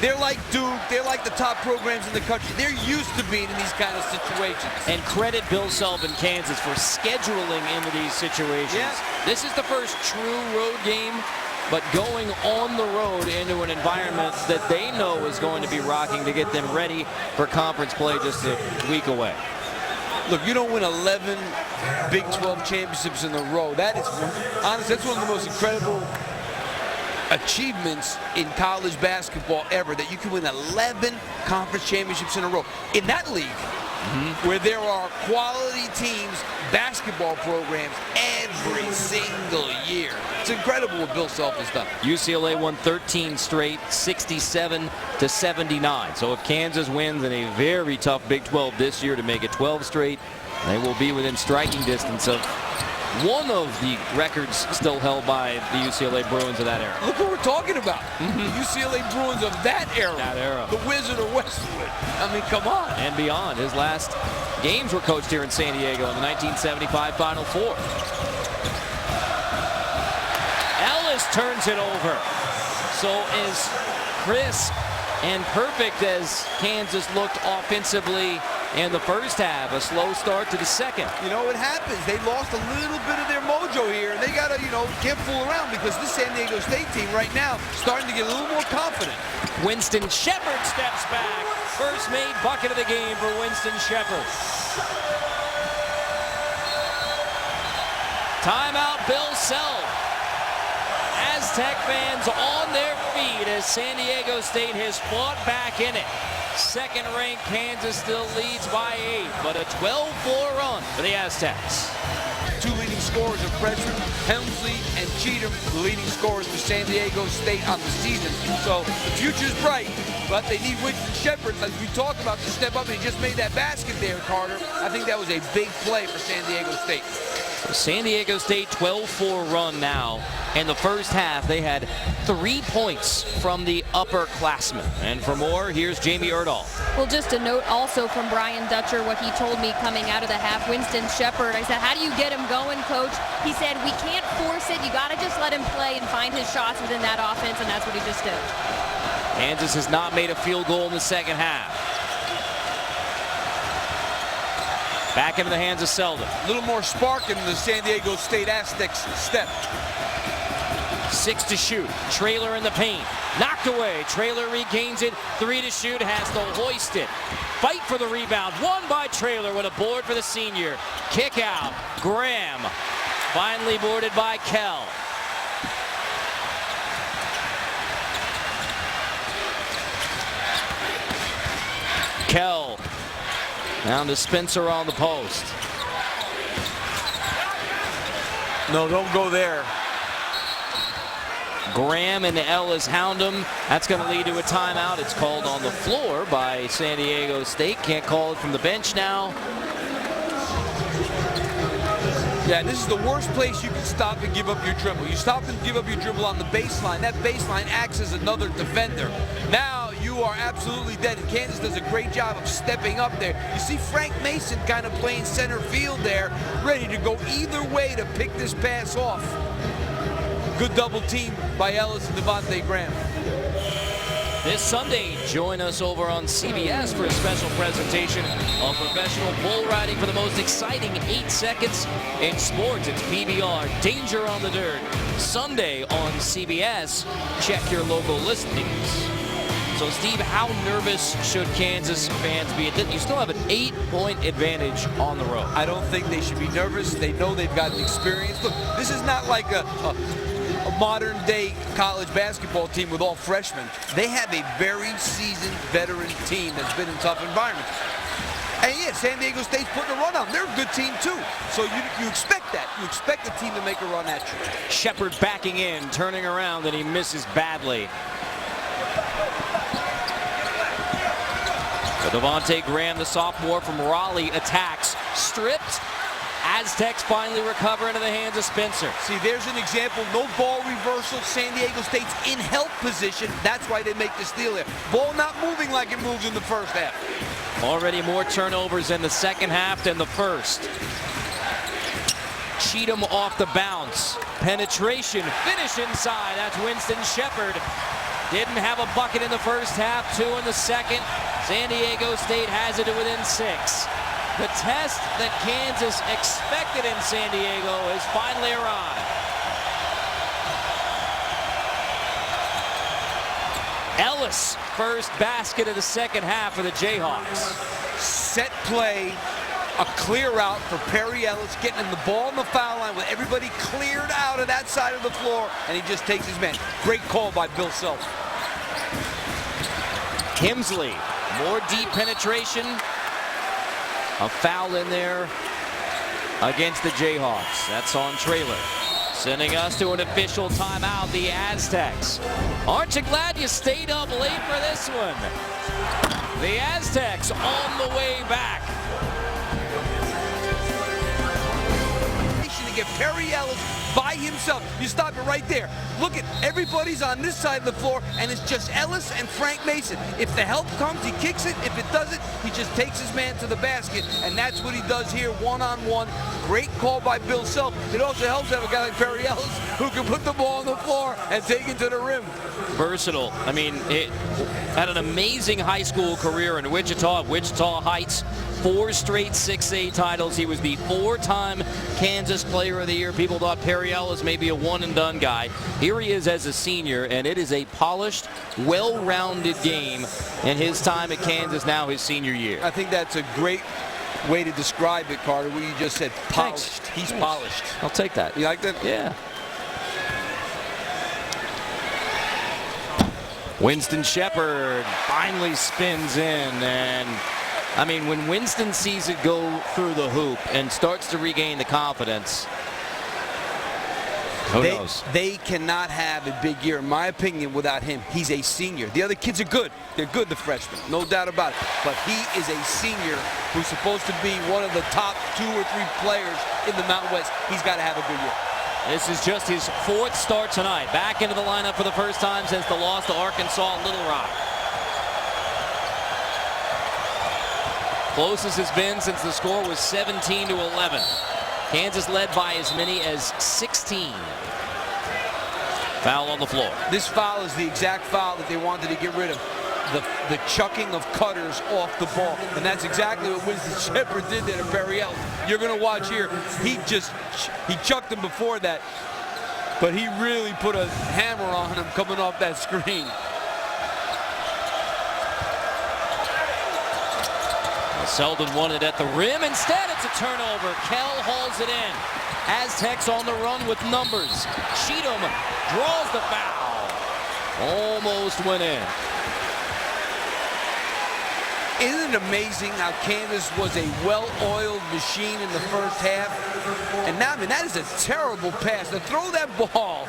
they're like Duke, they're like the top programs in the country. They're used to being in these kind of situations. And credit Bill Self in Kansas for scheduling into these situations. Yeah. This is the first true road game, but going on the road into an environment that they know is going to be rocking to get them ready for conference play just a week away. Look, you don't win 11 Big 12 championships in a row. That is, honestly, that's one of the most incredible achievements in college basketball ever, that you can win 11 conference championships in a row. In that league, where there are quality teams, basketball programs every single year. It's incredible what Bill Self has done. UCLA won 13 straight, 67-79. So if Kansas wins in a very tough Big 12 this year to make it 12 straight, they will be within striking distance of one of the records still held by the UCLA Bruins of that era. Look what we're talking about. UCLA Bruins of that era. That era. The Wizard of Westwood. I mean, come on. And beyond. His last games were coached here in San Diego in the 1975 Final Four. Ellis turns it over. So as crisp and perfect as Kansas looked offensively in the first half, a slow start to the second. You know, it happens. They lost a little bit of their mojo here, and they got to, can't fool around, because this San Diego State team right now starting to get a little more confident. Winston Shepard steps back. First made bucket of the game for Winston Shepard. Timeout, Bill Self. Aztec fans on their feet as San Diego State has fought back in it. Second-ranked Kansas still leads by 8, but a 12-4 run for the Aztecs. Two leading scorers are freshmen, Helmsley and Cheatham, the leading scorers for San Diego State on the season. So the future's bright, but they need Winston Shepard, as we talked about, to step up, and he just made that basket there, Carter. I think that was a big play for San Diego State. So San Diego State 12-4 run now. In the first half, they had 3 points from the upperclassmen. And for more, here's Jamie Erdahl. Well, just a note also from Brian Dutcher, what he told me coming out of the half. Winston Shepard, I said, how do you get him going, coach? He said, we can't force it. You got to just let him play and find his shots within that offense, and that's what he just did. Kansas has not made a field goal in the second half. Back into the hands of Selden. A little more spark in the San Diego State Aztecs step. 6 to shoot. Traylor in the paint. Knocked away. Traylor regains it. 3 to shoot. Has to hoist it. Fight for the rebound. Won by Traylor with a board for the senior. Kick out. Graham. Finally boarded by Kell. Kell. Down to Spencer on the post. No, don't go there. Graham and Ellis hound him. That's going to lead to a timeout. It's called on the floor by San Diego State. Can't call it from the bench now. Yeah, this is the worst place you can stop and give up your dribble. You stop and give up your dribble on the baseline. That baseline acts as another defender. Now you are absolutely dead. And Kansas does a great job of stepping up there. You see Frank Mason kind of playing center field there, ready to go either way to pick this pass off. Good double team by Ellis and Devontae Graham. This Sunday, join us over on CBS for a special presentation of professional bull riding for the most exciting 8 seconds in sports. It's PBR, Danger on the Dirt. Sunday on CBS. Check your local listings. So, Steve, how nervous should Kansas fans be? You still have an 8-point advantage on the road. I don't think they should be nervous. They know they've got the experience. Look, this is not like a modern-day college basketball team with all freshmen. They have a very seasoned veteran team that's been in tough environments. And yeah, San Diego State's putting a run on them. They're a good team too. So you expect that. You expect the team to make a run at you. Shepard backing in, turning around, and he misses badly. So Devontae Graham, the sophomore from Raleigh, attacks. Stripped. Aztecs finally recover into the hands of Spencer. See, there's an example. No ball reversal. San Diego State's in help position. That's why they make the steal there. Ball not moving like it moves in the first half. Already more turnovers in the second half than the first. Cheatham off the bounce. Penetration, finish inside. That's Winston Shepard. Didn't have a bucket in the first half, 2 in the second. San Diego State has it to within 6. The test that Kansas expected in San Diego has finally arrived. Ellis, first basket of the second half for the Jayhawks. Set play, a clear out for Perry Ellis, getting him the ball on the foul line with everybody cleared out of that side of the floor, and he just takes his man. Great call by Bill Self. Hemsley, more deep penetration. A foul in there against the Jayhawks. That's on Traylor. Sending us to an official timeout, the Aztecs. Aren't you glad you stayed up late for this one? The Aztecs on the way back. To get Perry Ellis by himself. You stop it right there. Look at everybody's on this side of the floor, and it's just Ellis and Frank Mason. If the help comes, he kicks it. If it doesn't, he just takes his man to the basket, and that's what he does here, one-on-one. Great call by Bill Self. It also helps to have a guy like Perry Ellis who can put the ball on the floor and take it to the rim. Versatile. I mean, it had an amazing high school career in Wichita, Wichita Heights. 4 straight 6A titles. He was the 4-time Kansas Player of the Year. People thought Perry Ellis may be a one-and-done guy. Here he is as a senior, and it is a polished, well-rounded game in his time at Kansas, now his senior year. I think that's a great way to describe it, Carter, what you just said. Polished. Thanks. He's polished. I'll take that. You like that? Yeah. Winston Shepard finally spins in, and I mean, when Winston sees it go through the hoop and starts to regain the confidence, who knows? They cannot have a big year, in my opinion, without him. He's a senior. The other kids are good. They're good, the freshmen, no doubt about it. But he is a senior who's supposed to be one of the top 2 or 3 players in the Mountain West. He's got to have a good year. This is just his 4th start tonight. Back into the lineup for the first time since the loss to Arkansas Little Rock. Closest has been since the score was 17-11. Kansas led by as many as 16. Foul on the floor. This foul is the exact foul that they wanted to get rid of. The chucking of cutters off the ball. And that's exactly what Winston Shepard did there to Perry Ellis. You're going to watch here. He chucked him before that. But he really put a hammer on him coming off that screen. Selden wanted at the rim. Instead, it's a turnover. Kell hauls it in. Aztecs on the run with numbers. Cheatham draws the foul. Almost went in. Isn't it amazing how Kansas was a well-oiled machine in the first half? And now, I mean, that is a terrible pass. To throw that ball,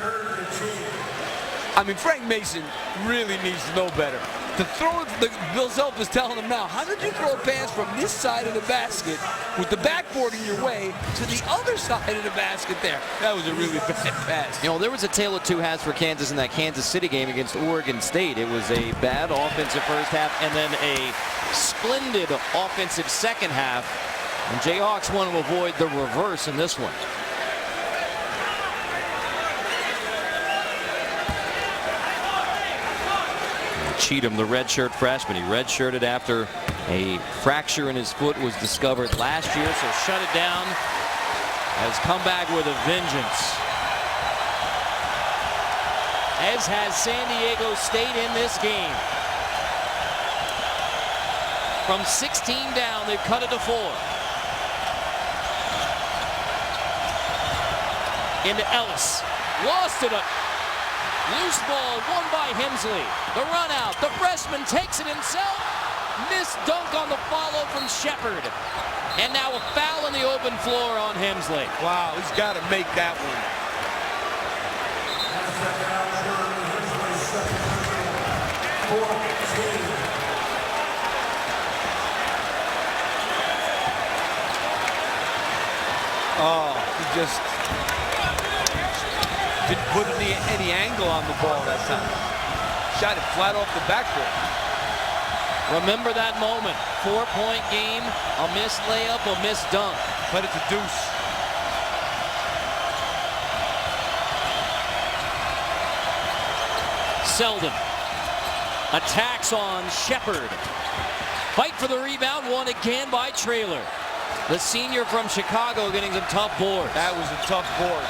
I mean, Frank Mason really needs to know better. To throw it, Bill Self is telling him now, how did you throw a pass from this side of the basket with the backboard in your way to the other side of the basket there? That was a really bad pass. You know, there was a tale of 2 halves for Kansas in that Kansas City game against Oregon State. It was a bad offensive first half and then a splendid offensive second half. And Jayhawks want to avoid the reverse in this one. Cheatham, the redshirt freshman. He redshirted after a fracture in his foot was discovered last year, so shut it down. Has come back with a vengeance. As has San Diego State in this game. From 16 down, they've cut it to 4. Into Ellis. Lost it up. Loose ball won by Hemsley. The run out. The freshman takes it himself. Missed dunk on the follow from Shepard. And now a foul in the open floor on Hemsley. Wow, he's got to make that one. Oh, he just didn't put any angle on the ball that time. Shot it flat off the backboard. Remember that moment. 4-point game, a missed layup, a missed dunk. But it's a deuce. Selden attacks on Shepard. Fight for the rebound, won again by Traylor. The senior from Chicago getting some tough boards. That was a tough board.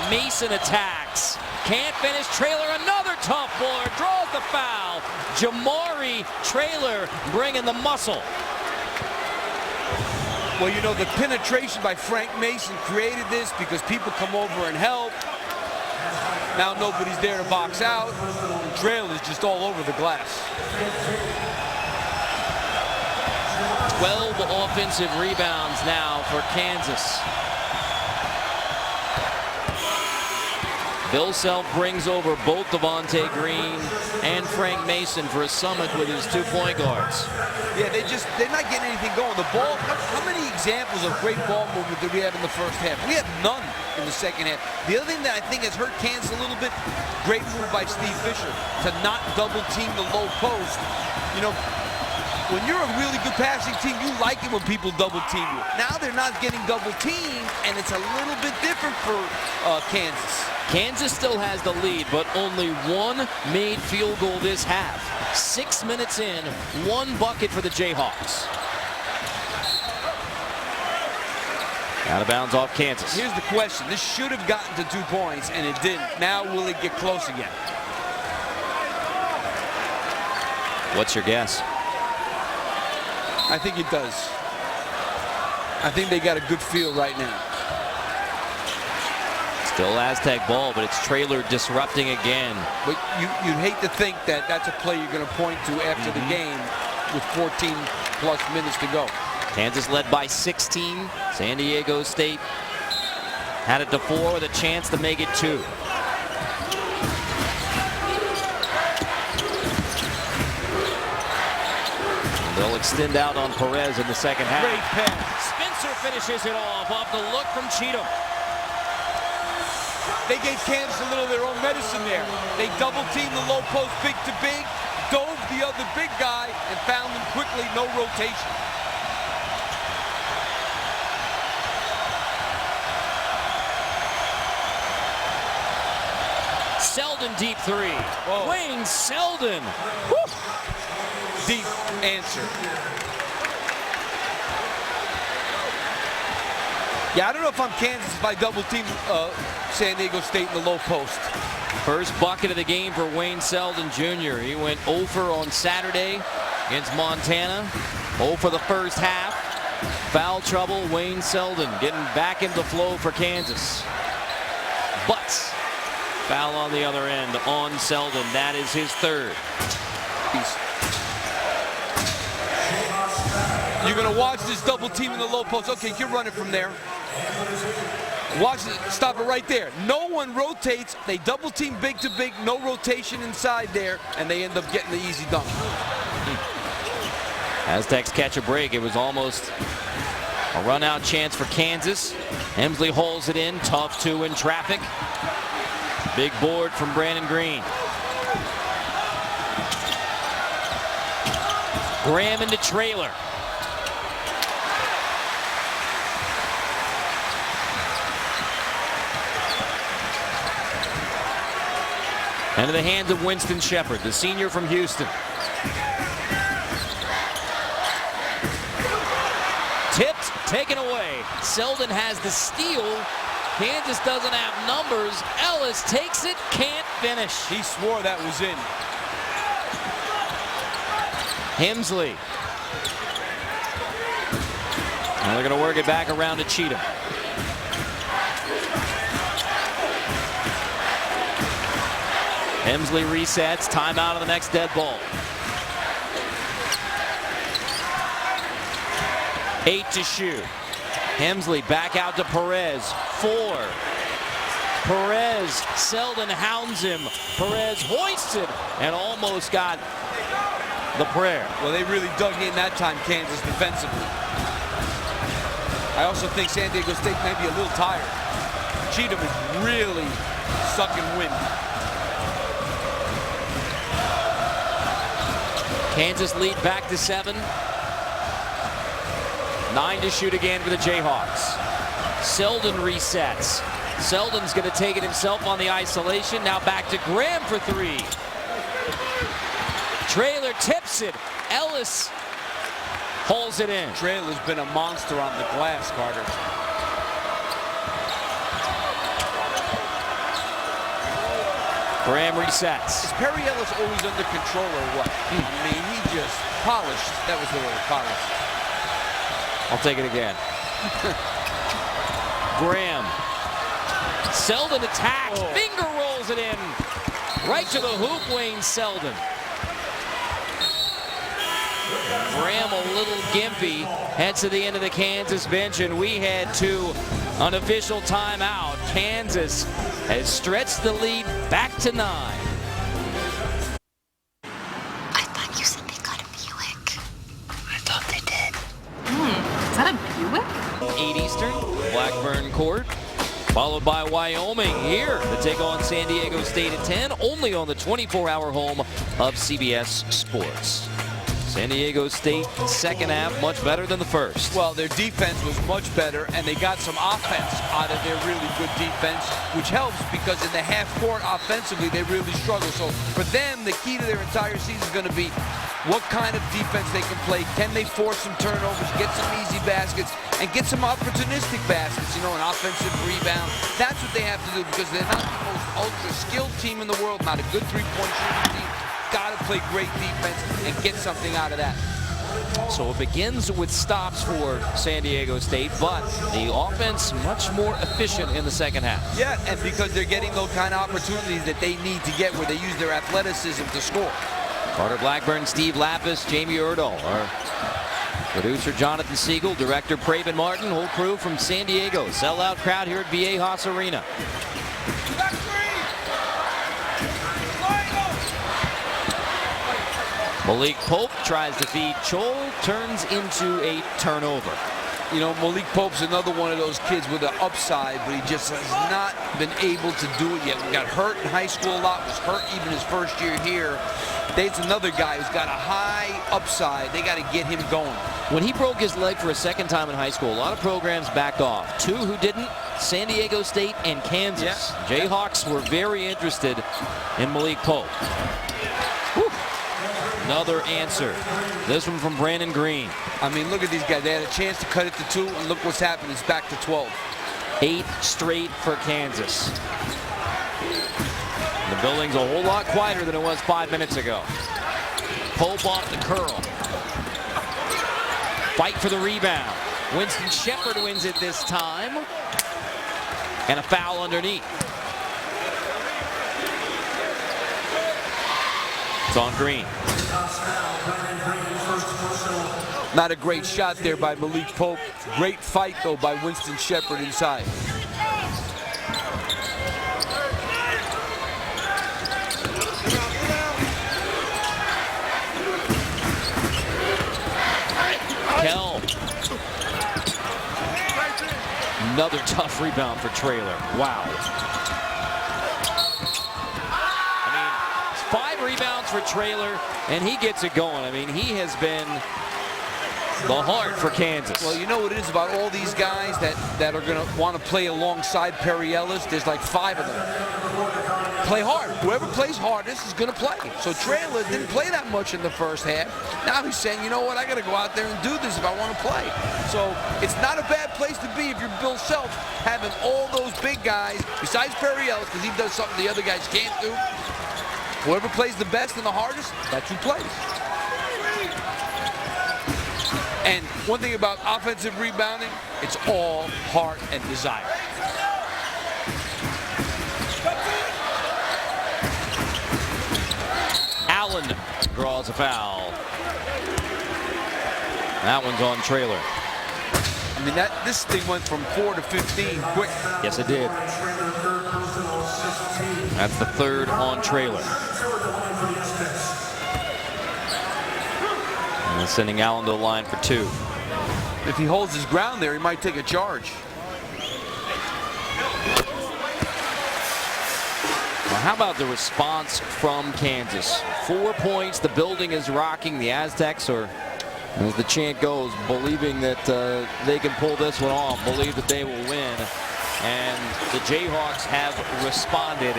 Mason attacks. Can't finish. Traylor, another tough board. Draws the foul. Jamari Traylor bringing the muscle. Well, you know, the penetration by Frank Mason created this because people come over and help. Now nobody's there to box out. Traylor's just all over the glass. 12 offensive rebounds now for Kansas. Bill Self brings over both Devontae Green and Frank Mason for a summit with his 2 point guards. Yeah, they're not getting anything going. The ball, how many examples of great ball movement did we have in the first half? We have none in the second half. The other thing that I think has hurt Kansas a little bit, great move by Steve Fisher to not double team the low post. You know, when you're a really good passing team, you like it when people double team you. Now they're not getting double teamed, and it's a little bit different for Kansas. Kansas still has the lead, but only one made field goal this half. 6 minutes in, 1 bucket for the Jayhawks. Out of bounds off Kansas. Here's the question. This should have gotten to 2 points, and it didn't. Now will it get close again? What's your guess? I think it does. I think they got a good feel right now. Still Aztec ball, but it's Traylor disrupting again. But you'd hate to think that that's a play you're going to point to after the game with 14+ minutes to go. Kansas led by 16. San Diego State had it to 4 with a chance to make it 2. They'll extend out on Perez in the second half. Great pass. Spencer finishes it off the look from Cheatham. They gave Kansas a little of their own medicine there. They double-teamed the low post big to big, dove the other big guy, and found him quickly, no rotation. Selden deep 3. Whoa. Wayne Selden. Woo. Deep answer. Yeah, I don't know if I'm Kansas if I double-team San Diego State in the low post. First bucket of the game for Wayne Selden Jr. He went 0 for on Saturday against Montana. 0 for the first half. Foul trouble, Wayne Selden getting back into the flow for Kansas. But foul on the other end on Selden. That is his 3rd. You're going to watch this double team in the low post. Okay, you're running from there. Watch it. Stop it right there. No one rotates. They double team big to big. No rotation inside there. And they end up getting the easy dunk. Aztecs catch a break. It was almost a run-out chance for Kansas. Emsley holds it in. Tough 2 in traffic. Big board from Brandon Green. Graham into Traylor. Into the hands of Winston Shepard, the senior from Houston. Tipped, taken away. Selden has the steal. Kansas doesn't have numbers. Ellis takes it, can't finish. He swore that was in. Hemsley. Now they're going to work it back around to Cheatham. Hemsley resets. Timeout on the next dead ball. 8 to shoot. Hemsley back out to Perez. 4. Perez. Selden hounds him. Perez hoisted and almost got the prayer. Well, they really dug in that time, Kansas, defensively. I also think San Diego State may be a little tired. Cheatham is really sucking wind. Kansas lead back to 7. 9 to shoot again for the Jayhawks. Selden resets. Selden's going to take it himself on the isolation. Now back to Graham for three. Traylor tips it. Ellis hauls it in. Traylor's been a monster on the glass, Carter. Graham resets. Is Perry Ellis always under control or what? I mean, he just polished. That was the word, polished. I'll take it again. Graham. Selden attacks. Finger rolls it in. Right to the hoop, Wayne Selden. Graham a little gimpy. Heads to the end of the Kansas bench, and we head to an official timeout. Kansas has stretched the lead back to 9. I thought you said they got a Buick. I thought they did. Is that a Buick? 8 Eastern, Blackburn Court, followed by Wyoming here to take on San Diego State at 10, only on the 24-hour home of CBS Sports. San Diego State second half much better than the first. Well, their defense was much better, and they got some offense out of their really good defense, which helps because in the half court offensively, they really struggle. So for them, the key to their entire season is going to be what kind of defense they can play. Can they force some turnovers, get some easy baskets, and get some opportunistic baskets, an offensive rebound. That's what they have to do because they're not the most ultra-skilled team in the world, not a good three-point shooting team. Got to play great defense and get something out of that. So it begins with stops for San Diego State, but the offense much more efficient in the second half. Yeah, and because they're getting those kind of opportunities that they need to get where they use their athleticism to score. Carter Blackburn, Steve Lapis, Jamie Erdahl, our producer Jonathan Siegel, director Praven Martin, whole crew from San Diego. Sellout crowd here at Viejas Arena. Malik Pope tries to feed Chol, turns into a turnover. Malik Pope's another one of those kids with an upside, but he just has not been able to do it yet. He got hurt in high school a lot, was hurt even his first year here. There's another guy who's got a high upside. They got to get him going. When he broke his leg for a second time in high school, a lot of programs backed off. 2 who didn't, San Diego State and Kansas. Yeah. Jayhawks were very interested in Malik Pope. Whew. Another answer. This one from Brandon Green. I mean, look at these guys. They had a chance to cut it to 2, and look what's happened. It's back to 12. 8 straight for Kansas. The building's a whole lot quieter than it was 5 minutes ago. Pope off the curl. Fight for the rebound. Winston Shepard wins it this time. And a foul underneath. It's on Green. Not a great shot there by Malik Pope. Great fight, though, by Winston Shepard inside. Kell. Another tough rebound for Traylor. Wow. I mean, 5 rebounds for Traylor, and he gets it going. I mean, he has been the heart for Kansas. Well, you know what it is about all these guys that are going to want to play alongside Perry Ellis? There's like 5 of them. Play hard. Whoever plays hardest is going to play. So Traylor didn't play that much in the first half. Now he's saying, you know what, I got to go out there and do this if I want to play. So it's not a bad place to be if you're Bill Self, having all those big guys, besides Perry Ellis, because he does something the other guys can't do. Whoever plays the best and the hardest, that's who plays. And one thing about offensive rebounding, it's all heart and desire. Allen draws a foul. That one's on Traylor. I mean, this thing went from 4 to 15 quick. Yes, it did. That's the 3rd on Traylor. And sending Allen to the line for 2. If he holds his ground there, he might take a charge. Well, how about the response from Kansas? 4 points, the building is rocking. The Aztecs are, as the chant goes, believing that they can pull this one off, believe that they will win. And the Jayhawks have responded.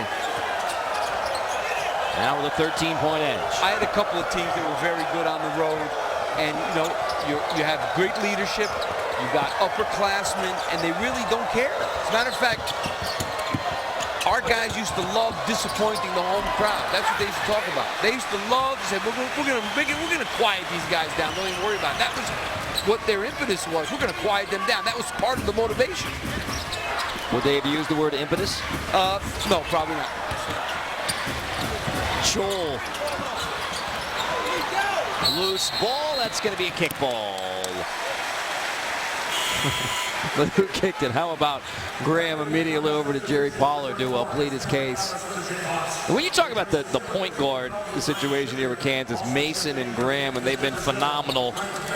Now with a 13-point edge. I had a couple of teams that were very good on the road, and you have great leadership. You got upperclassmen, and they really don't care. As a matter of fact, our guys used to love disappointing the home crowd. That's what they used to talk about. They used to love to say, we're going to quiet these guys down. Don't even worry about it. That was what their impetus was. We're going to quiet them down. That was part of the motivation. Would they have used the word impetus? No, probably not. Joel. Loose ball. That's going to be a kickball. But who kicked it? How about Graham immediately over to Jerry Pollard to plead his case? When you talk about the point guard situation here with Kansas, Mason and Graham, and they've been phenomenal,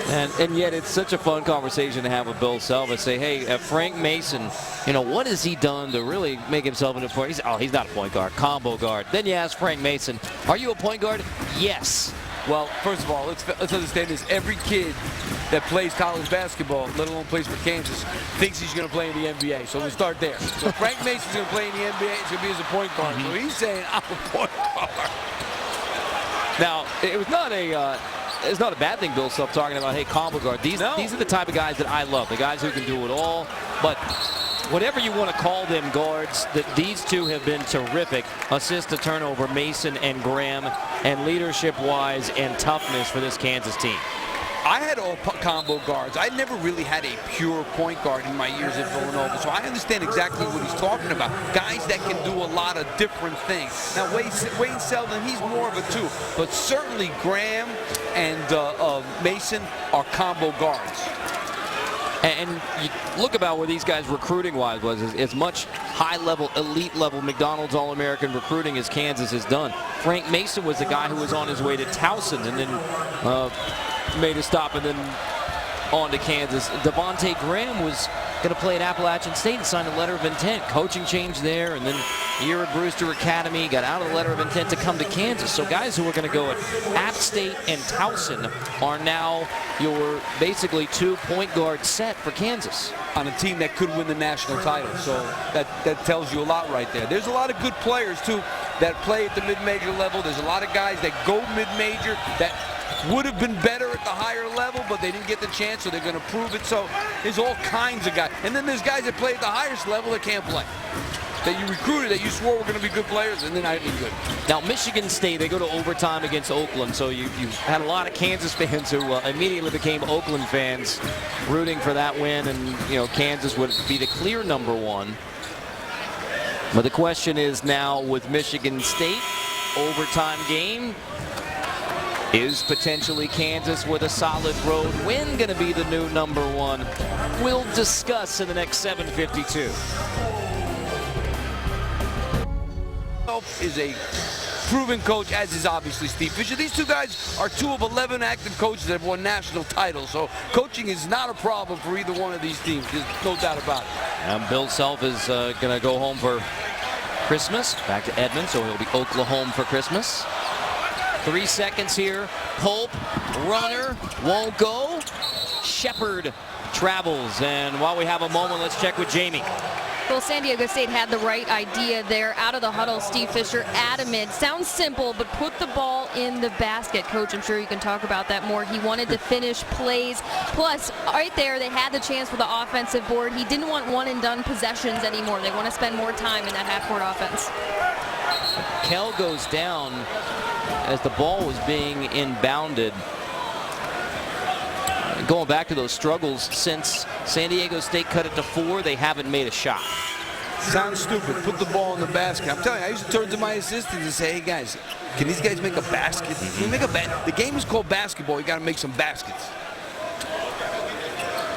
and yet it's such a fun conversation to have with Bill Self. Say, hey, Frank Mason, what has he done to really make himself into a point? He's not a point guard, combo guard. Then you ask Frank Mason, are you a point guard? Yes. Well, first of all, let's understand this. Every kid that plays college basketball, let alone plays for Kansas, thinks he's going to play in the NBA. So we'll start there. So Frank Mason's going to play in the NBA. It's going to be as a point guard. So he's saying, I'm a point guard. Now, it's not a bad thing, Bill Self, talking about, hey, combo guard. These are the type of guys that I love, the guys who can do it all. But whatever you want to call them, guards, that these two have been terrific. Assist to turnover, Mason and Graham, and leadership-wise and toughness for this Kansas team. I had all combo guards. I never really had a pure point guard in my years at Villanova, so I understand exactly what he's talking about. Guys that can do a lot of different things. Now, Wayne Selden, he's more of a two, but certainly Graham and Mason are combo guards. And you look about where these guys recruiting-wise was as much high-level, elite-level McDonald's All-American recruiting as Kansas has done. Frank Mason was the guy who was on his way to Towson and then made a stop and then on to Kansas. Devontae Graham was going to play at Appalachian State and signed a letter of intent. Coaching change there, and then a year at Brewster Academy, got out of the letter of intent to come to Kansas. So guys who were going to go at App State and Towson are now your basically 2-point guard set for Kansas. On a team that could win the national title. So that tells you a lot right there. There's a lot of good players, too, that play at the mid-major level. There's a lot of guys that go mid-major that would have been better at the higher level, but they didn't get the chance, so they're going to prove it. So there's all kinds of guys. And then there's guys that play at the highest level that can't play, that you recruited, that you swore were going to be good players, and they're not even good. Now, Michigan State, they go to overtime against Oakland, so you had a lot of Kansas fans who immediately became Oakland fans, rooting for that win, and, Kansas would be the clear #1. But the question is now with Michigan State, overtime game, is potentially Kansas with a solid road win going to be the new #1? We'll discuss in the next 7:52. Is a proven coach, as is obviously Steve Fisher. These two guys are 2 of 11 active coaches that have won national titles. So coaching is not a problem for either one of these teams. There's no doubt about it. And Bill Self is going to go home for Christmas, back to Edmond, so he'll be Oklahoma for Christmas. 3 seconds here. Pope, runner, won't go. Shepard travels. And while we have a moment, let's check with Jamie. Well, San Diego State had the right idea there. Out of the huddle, Steve Fisher adamant. Sounds simple, but put the ball in the basket. Coach, I'm sure you can talk about that more. He wanted to finish plays. Plus, right there, they had the chance for the offensive board. He didn't want one-and-done possessions anymore. They want to spend more time in that half-court offense. Kell goes down as the ball was being inbounded. Going back to those struggles since San Diego State cut it to 4, they haven't made a shot. Sounds stupid. Put the ball in the basket. I'm telling you, I used to turn to my assistants and say, hey, guys, can these guys make a basket? Can you make a the game is called basketball. You got to make some baskets.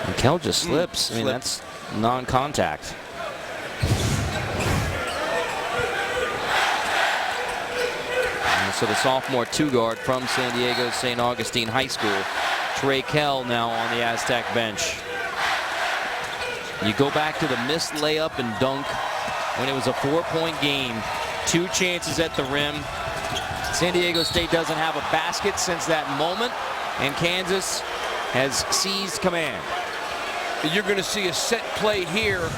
And Kell just slips. I mean, that's non-contact. So the sophomore 2-guard from San Diego St. Augustine High School, Trey Kell, now on the Aztec bench. You go back to the missed layup and dunk when it was a 4-point game. 2 chances at the rim. San Diego State doesn't have a basket since that moment, and Kansas has seized command. You're going to see a set play here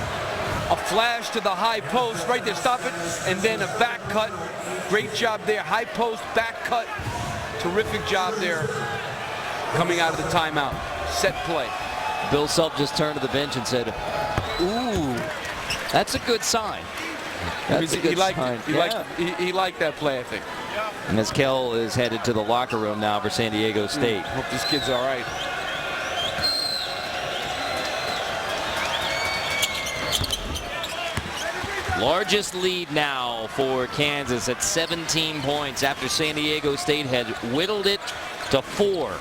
A flash to the high post, right there, stop it, and then a back cut. Great job there, high post, back cut. Terrific job there coming out of the timeout. Set play. Bill Self just turned to the bench and said, ooh, that's a good sign. That's a good sign. He liked that play, I think. And as Kell is headed to the locker room now for San Diego State. Hope this kid's all right. Largest lead now for Kansas at 17 points after San Diego State had whittled it to 4.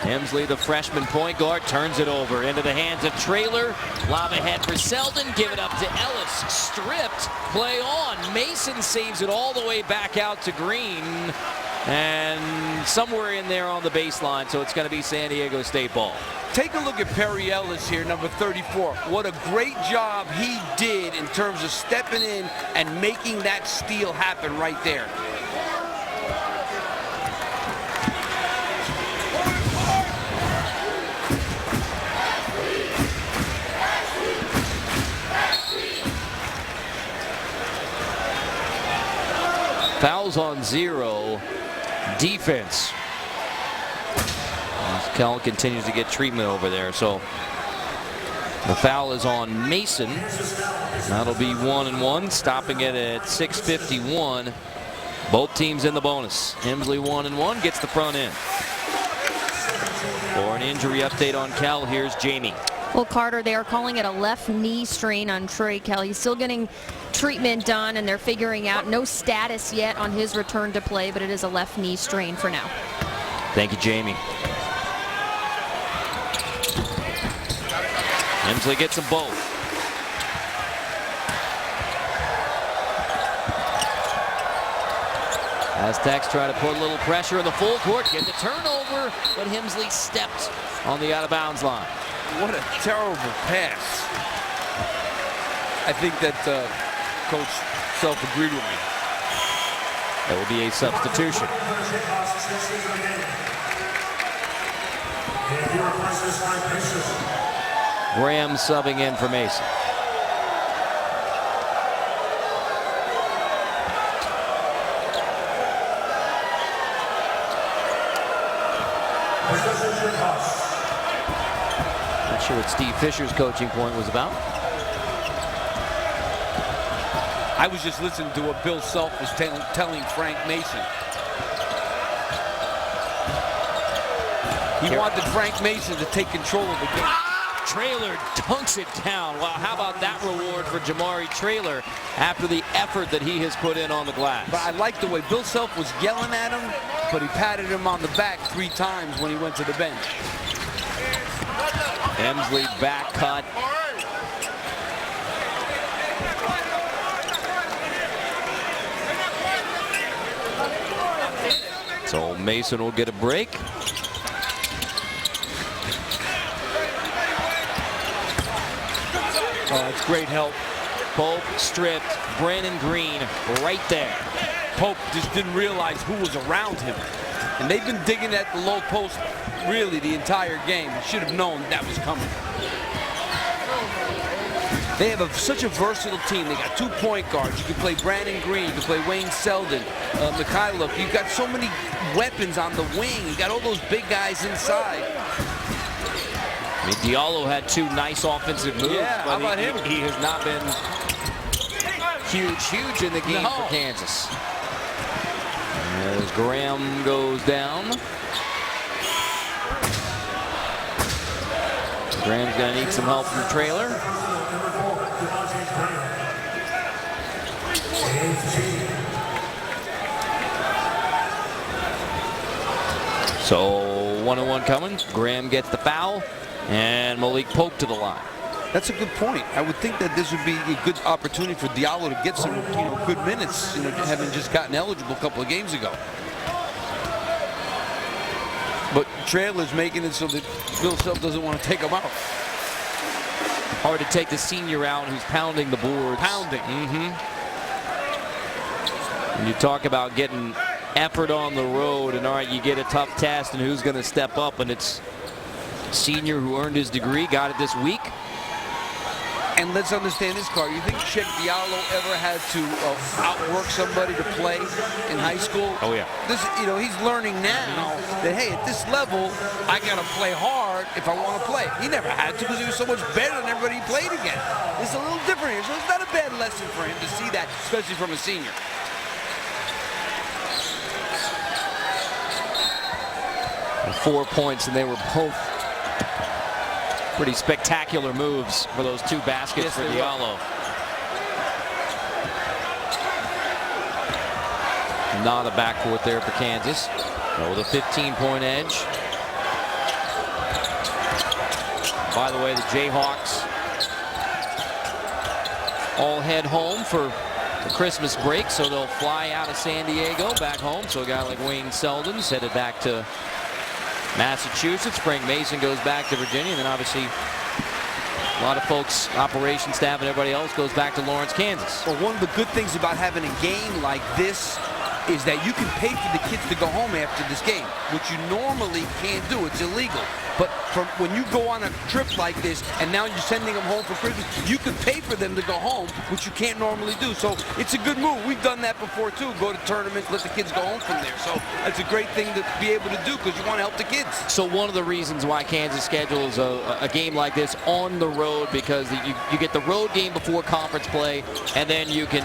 Hemsley, the freshman point guard, turns it over into the hands of Traylor. Lob ahead for Selden. Give it up to Ellis. Stripped. Play on. Mason saves it all the way back out to Green. And somewhere in there on the baseline, so it's going to be San Diego State ball. Take a look at Perry Ellis here, number 34. What a great job he did in terms of stepping in and making that steal happen right there. Fouls on 0. Defense. Kell continues to get treatment over there. So the foul is on Mason. That'll be 1-1, stopping it at 6:51. Both teams in the bonus. Hemsley 1-1 gets the front end. For an injury update on Kell, here's Jamie. Well, Carter, they are calling it a left knee strain on Trey Kell. He's still getting treatment done, and they're figuring out no status yet on his return to play, but it is a left knee strain for now. Thank you, Jamie. Hemsley gets them both. Aztecs try to put a little pressure in the full court, get the turnover, but Hemsley stepped on the out-of-bounds line. What a terrible pass. I think that Coach Self agreed with me. That will be a substitution. Graham subbing in for Mason. Not sure what Steve Fisher's coaching point was about. I was just listening to what Bill Self was telling Frank Mason. He wanted Frank Mason to take control of the game. Traylor dunks it down. Wow, how about that reward for Jamari Traylor after the effort that he has put in on the glass? But I like the way Bill Self was yelling at him, but he patted him on the back 3 times when he went to the bench. Hemsley back cut. So Mason will get a break. Oh, that's great help. Pope stripped. Brandon Green right there. Pope just didn't realize who was around him. And they've been digging at the low post really the entire game. He should have known that was coming. They have such a versatile team. They got 2 point guards. You can play Brandon Green. You can play Wayne Selden, Mikhailuk. You've got so many weapons on the wing. You got all those big guys inside. I mean, Diallo had 2 nice offensive moves, yeah, but how about him? He has not been huge in the game for Kansas. As Graham goes down. Graham's going to need some help from Traylor. So 1-1 coming. Graham gets the foul, and Malik Pope to the line. That's a good point. I would think that this would be a good opportunity for Diallo to get some, good minutes, having just gotten eligible a couple of games ago. But Traylor's making it so that Bill Self doesn't want to take him out. Hard to take the senior out who's pounding the boards. Pounding. When you talk about getting effort on the road, and all right, you get a tough test, and who's going to step up? And it's senior who earned his degree, got it this week. And let's understand this, Carl. You think Cheikh Diallo ever had to outwork somebody to play in high school? Oh, yeah. This, he's learning now that, hey, at this level, I got to play hard if I want to play. He never had to because he was so much better than everybody he played against. It's a little different here, so it's not a bad lesson for him to see that, especially from a senior. And 4 points, and they were both pretty spectacular moves for those two baskets for Diallo. Not a backcourt there for Kansas. With a 15-point edge. By the way, the Jayhawks all head home for the Christmas break, so they'll fly out of San Diego back home. So a guy like Wayne Selden's headed back to Massachusetts. Frank Mason goes back to Virginia, and then obviously a lot of folks, operation staff and everybody else, goes back to Lawrence, Kansas. Well, one of the good things about having a game like this is that you can pay for the kids to go home after this game, which you normally can't do. It's illegal. But when you go on a trip like this and now you're sending them home for Christmas, you can pay for them to go home, which you can't normally do. So it's a good move. We've done that before too. Go to tournaments, let the kids go home from there. So that's a great thing to be able to do because you want to help the kids. So one of the reasons why Kansas schedules a game like this on the road, because you get the road game before conference play, and then you can,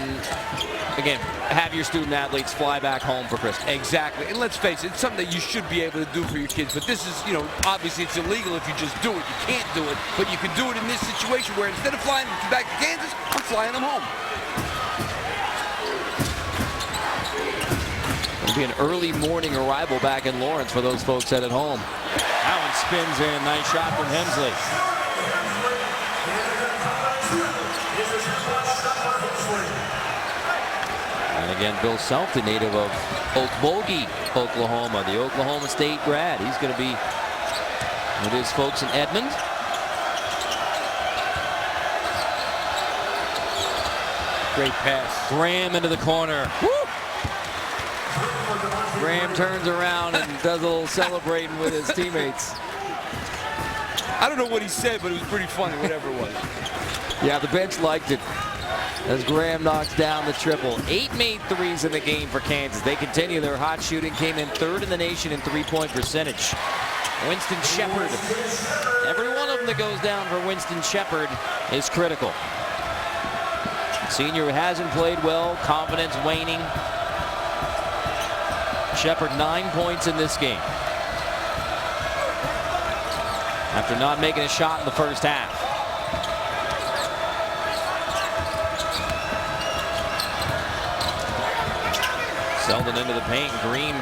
again, have your student athletes fly back home for Christmas. Exactly. And let's face it, it's something that you should be able to do for your kids. But this is, obviously it's illegal if you just do it. You can't do it. But you can do it in this situation where instead of flying back to Kansas, I'm flying them home. It'll be an early morning arrival back in Lawrence for those folks headed home. That one spins in. Nice shot from Hemsley. And again, Bill Self, the native of Okmulgee, Oklahoma, the Oklahoma State grad. He's going to be with his folks in Edmond. Great pass. Graham into the corner. Woo! Graham turns around and does a little celebrating with his teammates. I don't know what he said, but it was pretty funny, whatever it was. Yeah, the bench liked it as Graham knocks down the triple. 8 made threes in the game for Kansas. They continue their hot shooting. Came in 3rd in the nation in three-point percentage. Winston Shepard. Every one of them that goes down for Winston Shepard is critical. Senior hasn't played well. Confidence waning. Shepard 9 points in this game after not making a shot in the first half. Selden into the paint. Green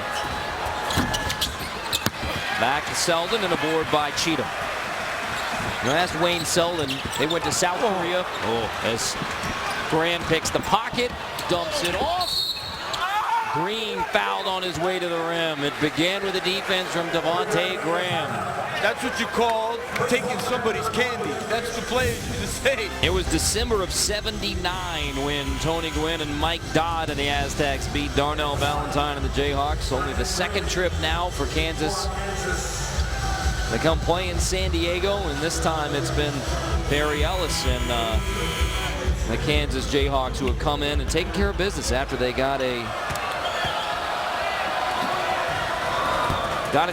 back to Selden, and a board by Cheatham. Now that's Wayne Selden. They went to South Korea. As Graham picks the pocket, dumps it off. Green fouled on his way to the rim. It began with a defense from Devontae Graham. That's what you call taking somebody's candy. That's the play you just say. It was December of '79 when Tony Gwynn and Mike Dodd and the Aztecs beat Darnell Valentine and the Jayhawks. Only the second trip now for Kansas. They come play in San Diego, and this time it's been Barry Ellis and the Kansas Jayhawks who have come in and taken care of business after they got a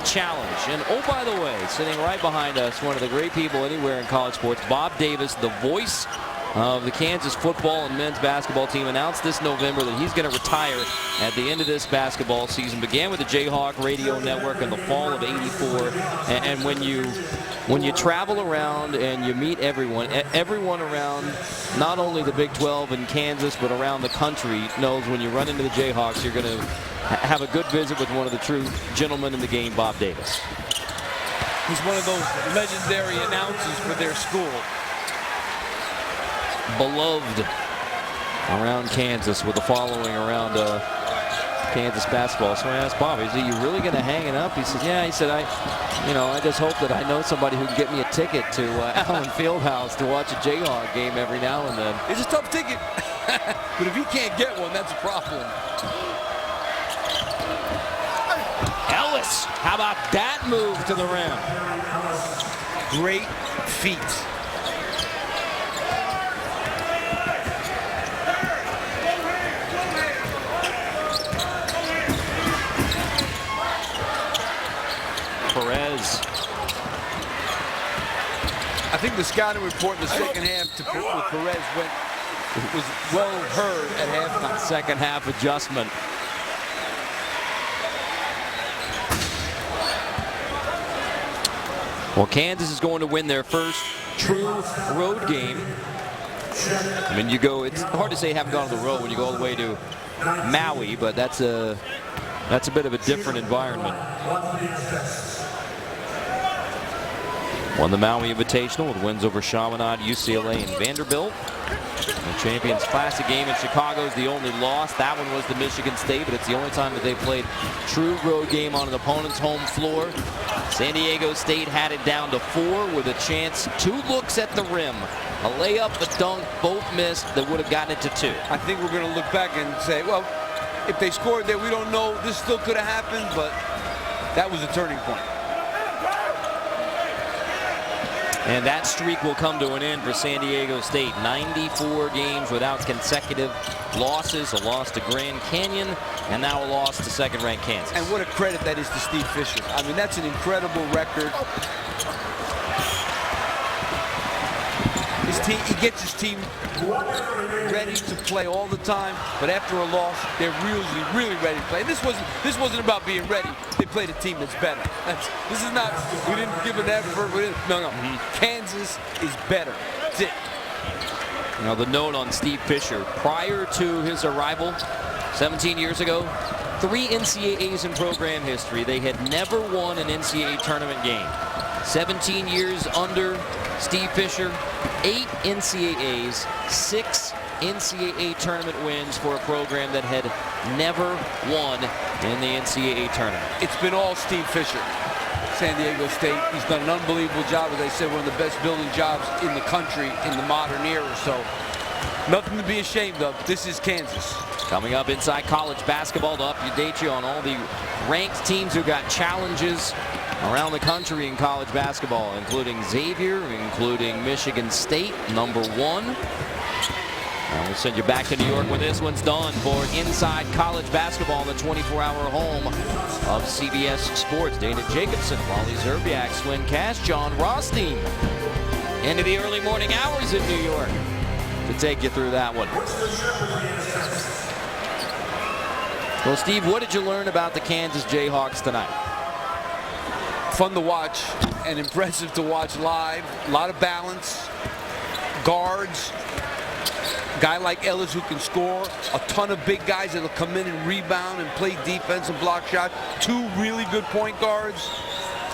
challenge. And oh, by the way, sitting right behind us, one of the great people anywhere in college sports, Bob Davis, the voice of the Kansas football and men's basketball team, announced this November that he's going to retire at the end of this basketball season. Began with the Jayhawk radio network in the fall of '84. And when you travel around and you meet everyone around not only the Big 12 and Kansas, but around the country knows when you run into the Jayhawks, you're going to have a good visit with one of the true gentlemen in the game, Bob Davis. He's one of those legendary announcers for their school. Beloved around Kansas with the following around Kansas basketball. So I asked Bob, is he really going to hang it up? He said, yeah. He said, I just hope that I know somebody who can get me a ticket to Allen Fieldhouse to watch a Jayhawk game every now and then. It's a tough ticket, but if he can't get one, that's a problem. Ellis, how about that move to the rim? Great feet. Perez. I think the scouting report in the second half with Perez was well heard at halftime. Second half adjustment. Well, Kansas is going to win their first true road game. I mean, it's hard to say haven't gone on the road when you go all the way to Maui, but that's a bit of a different environment. Won the Maui Invitational with wins over Chaminade, UCLA, and Vanderbilt. The Champions Classic game in Chicago is the only loss. That one was to Michigan State, but it's the only time that they played true road game on an opponent's home floor. San Diego State had it down to 4 with a chance. 2 looks at the rim. A layup, a dunk, both missed that would have gotten it to 2. I think we're going to look back and say, well, if they scored there, we don't know. This still could have happened, but that was a turning point. And that streak will come to an end for San Diego State. 94 games without consecutive losses. A loss to Grand Canyon, and now a loss to second-ranked Kansas. And what a credit that is to Steve Fisher. I mean, that's an incredible record. His team, he gets his team ready to play all the time, but after a loss, they're really ready to play. And this wasn't about being ready. They played a team that's better. This is not, we didn't give an effort. No. Kansas is better. That's it. Now the note on Steve Fisher, prior to his arrival 17 years ago, 3 NCAAs in program history. They had never won an NCAA tournament game. 17 years under Steve Fisher, 8 NCAAs, 6 NCAA tournament wins for a program that had never won in the NCAA tournament. It's been all Steve Fisher. San Diego State, he's done an unbelievable job. As I said, one of the best building jobs in the country in the modern era. So nothing to be ashamed of. This is Kansas. Coming up inside college basketball to update you on all the ranked teams who got challenges around the country in college basketball, including Xavier, including Michigan State, number 1. And we'll send you back to New York when this one's done for Inside College Basketball, the 24-hour home of CBS Sports. Dana Jacobson, Wally Zerbiak, Swin Cash, John Rothstein into the early morning hours in New York to take you through that one. Well, Steve, what did you learn about the Kansas Jayhawks tonight? Fun to watch and impressive to watch live. A lot of balance, guards, guy like Ellis who can score, a ton of big guys that'll come in and rebound and play defense and block shots, 2 really good point guards,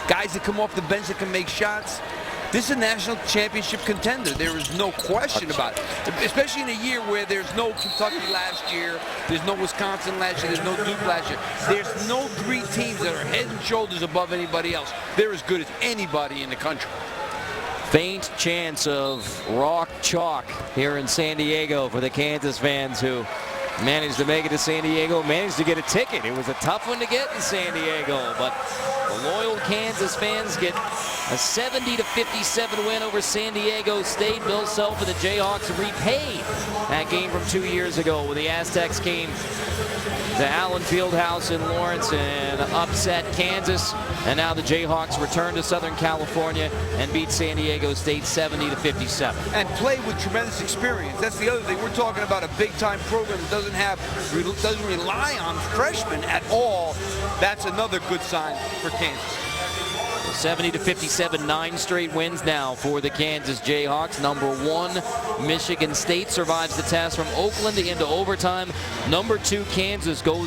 guys that come off the bench that can make shots. This is a national championship contender. There is no question about it, especially in a year where there's no Kentucky last year, there's no Wisconsin last year, there's no Duke last year. There's no 3 teams that are head and shoulders above anybody else. They're as good as anybody in the country. Faint chance of rock chalk here in San Diego for the Kansas fans who managed to make it to San Diego, managed to get a ticket. It was a tough one to get in San Diego, but the loyal Kansas fans get a 70-57 win over San Diego State. Bill Self and the Jayhawks repaid that game from 2 years ago when the Aztecs came to Allen Fieldhouse in Lawrence and upset Kansas. And now the Jayhawks return to Southern California and beat San Diego State 70-57. And play with tremendous experience. That's the other thing. We're talking about a big-time program that doesn't rely on freshmen at all. That's another good sign for Kansas. 70-57, 9 straight wins now for the Kansas Jayhawks. Number 1, Michigan State survives the test from Oakland into overtime. Number 2, Kansas goes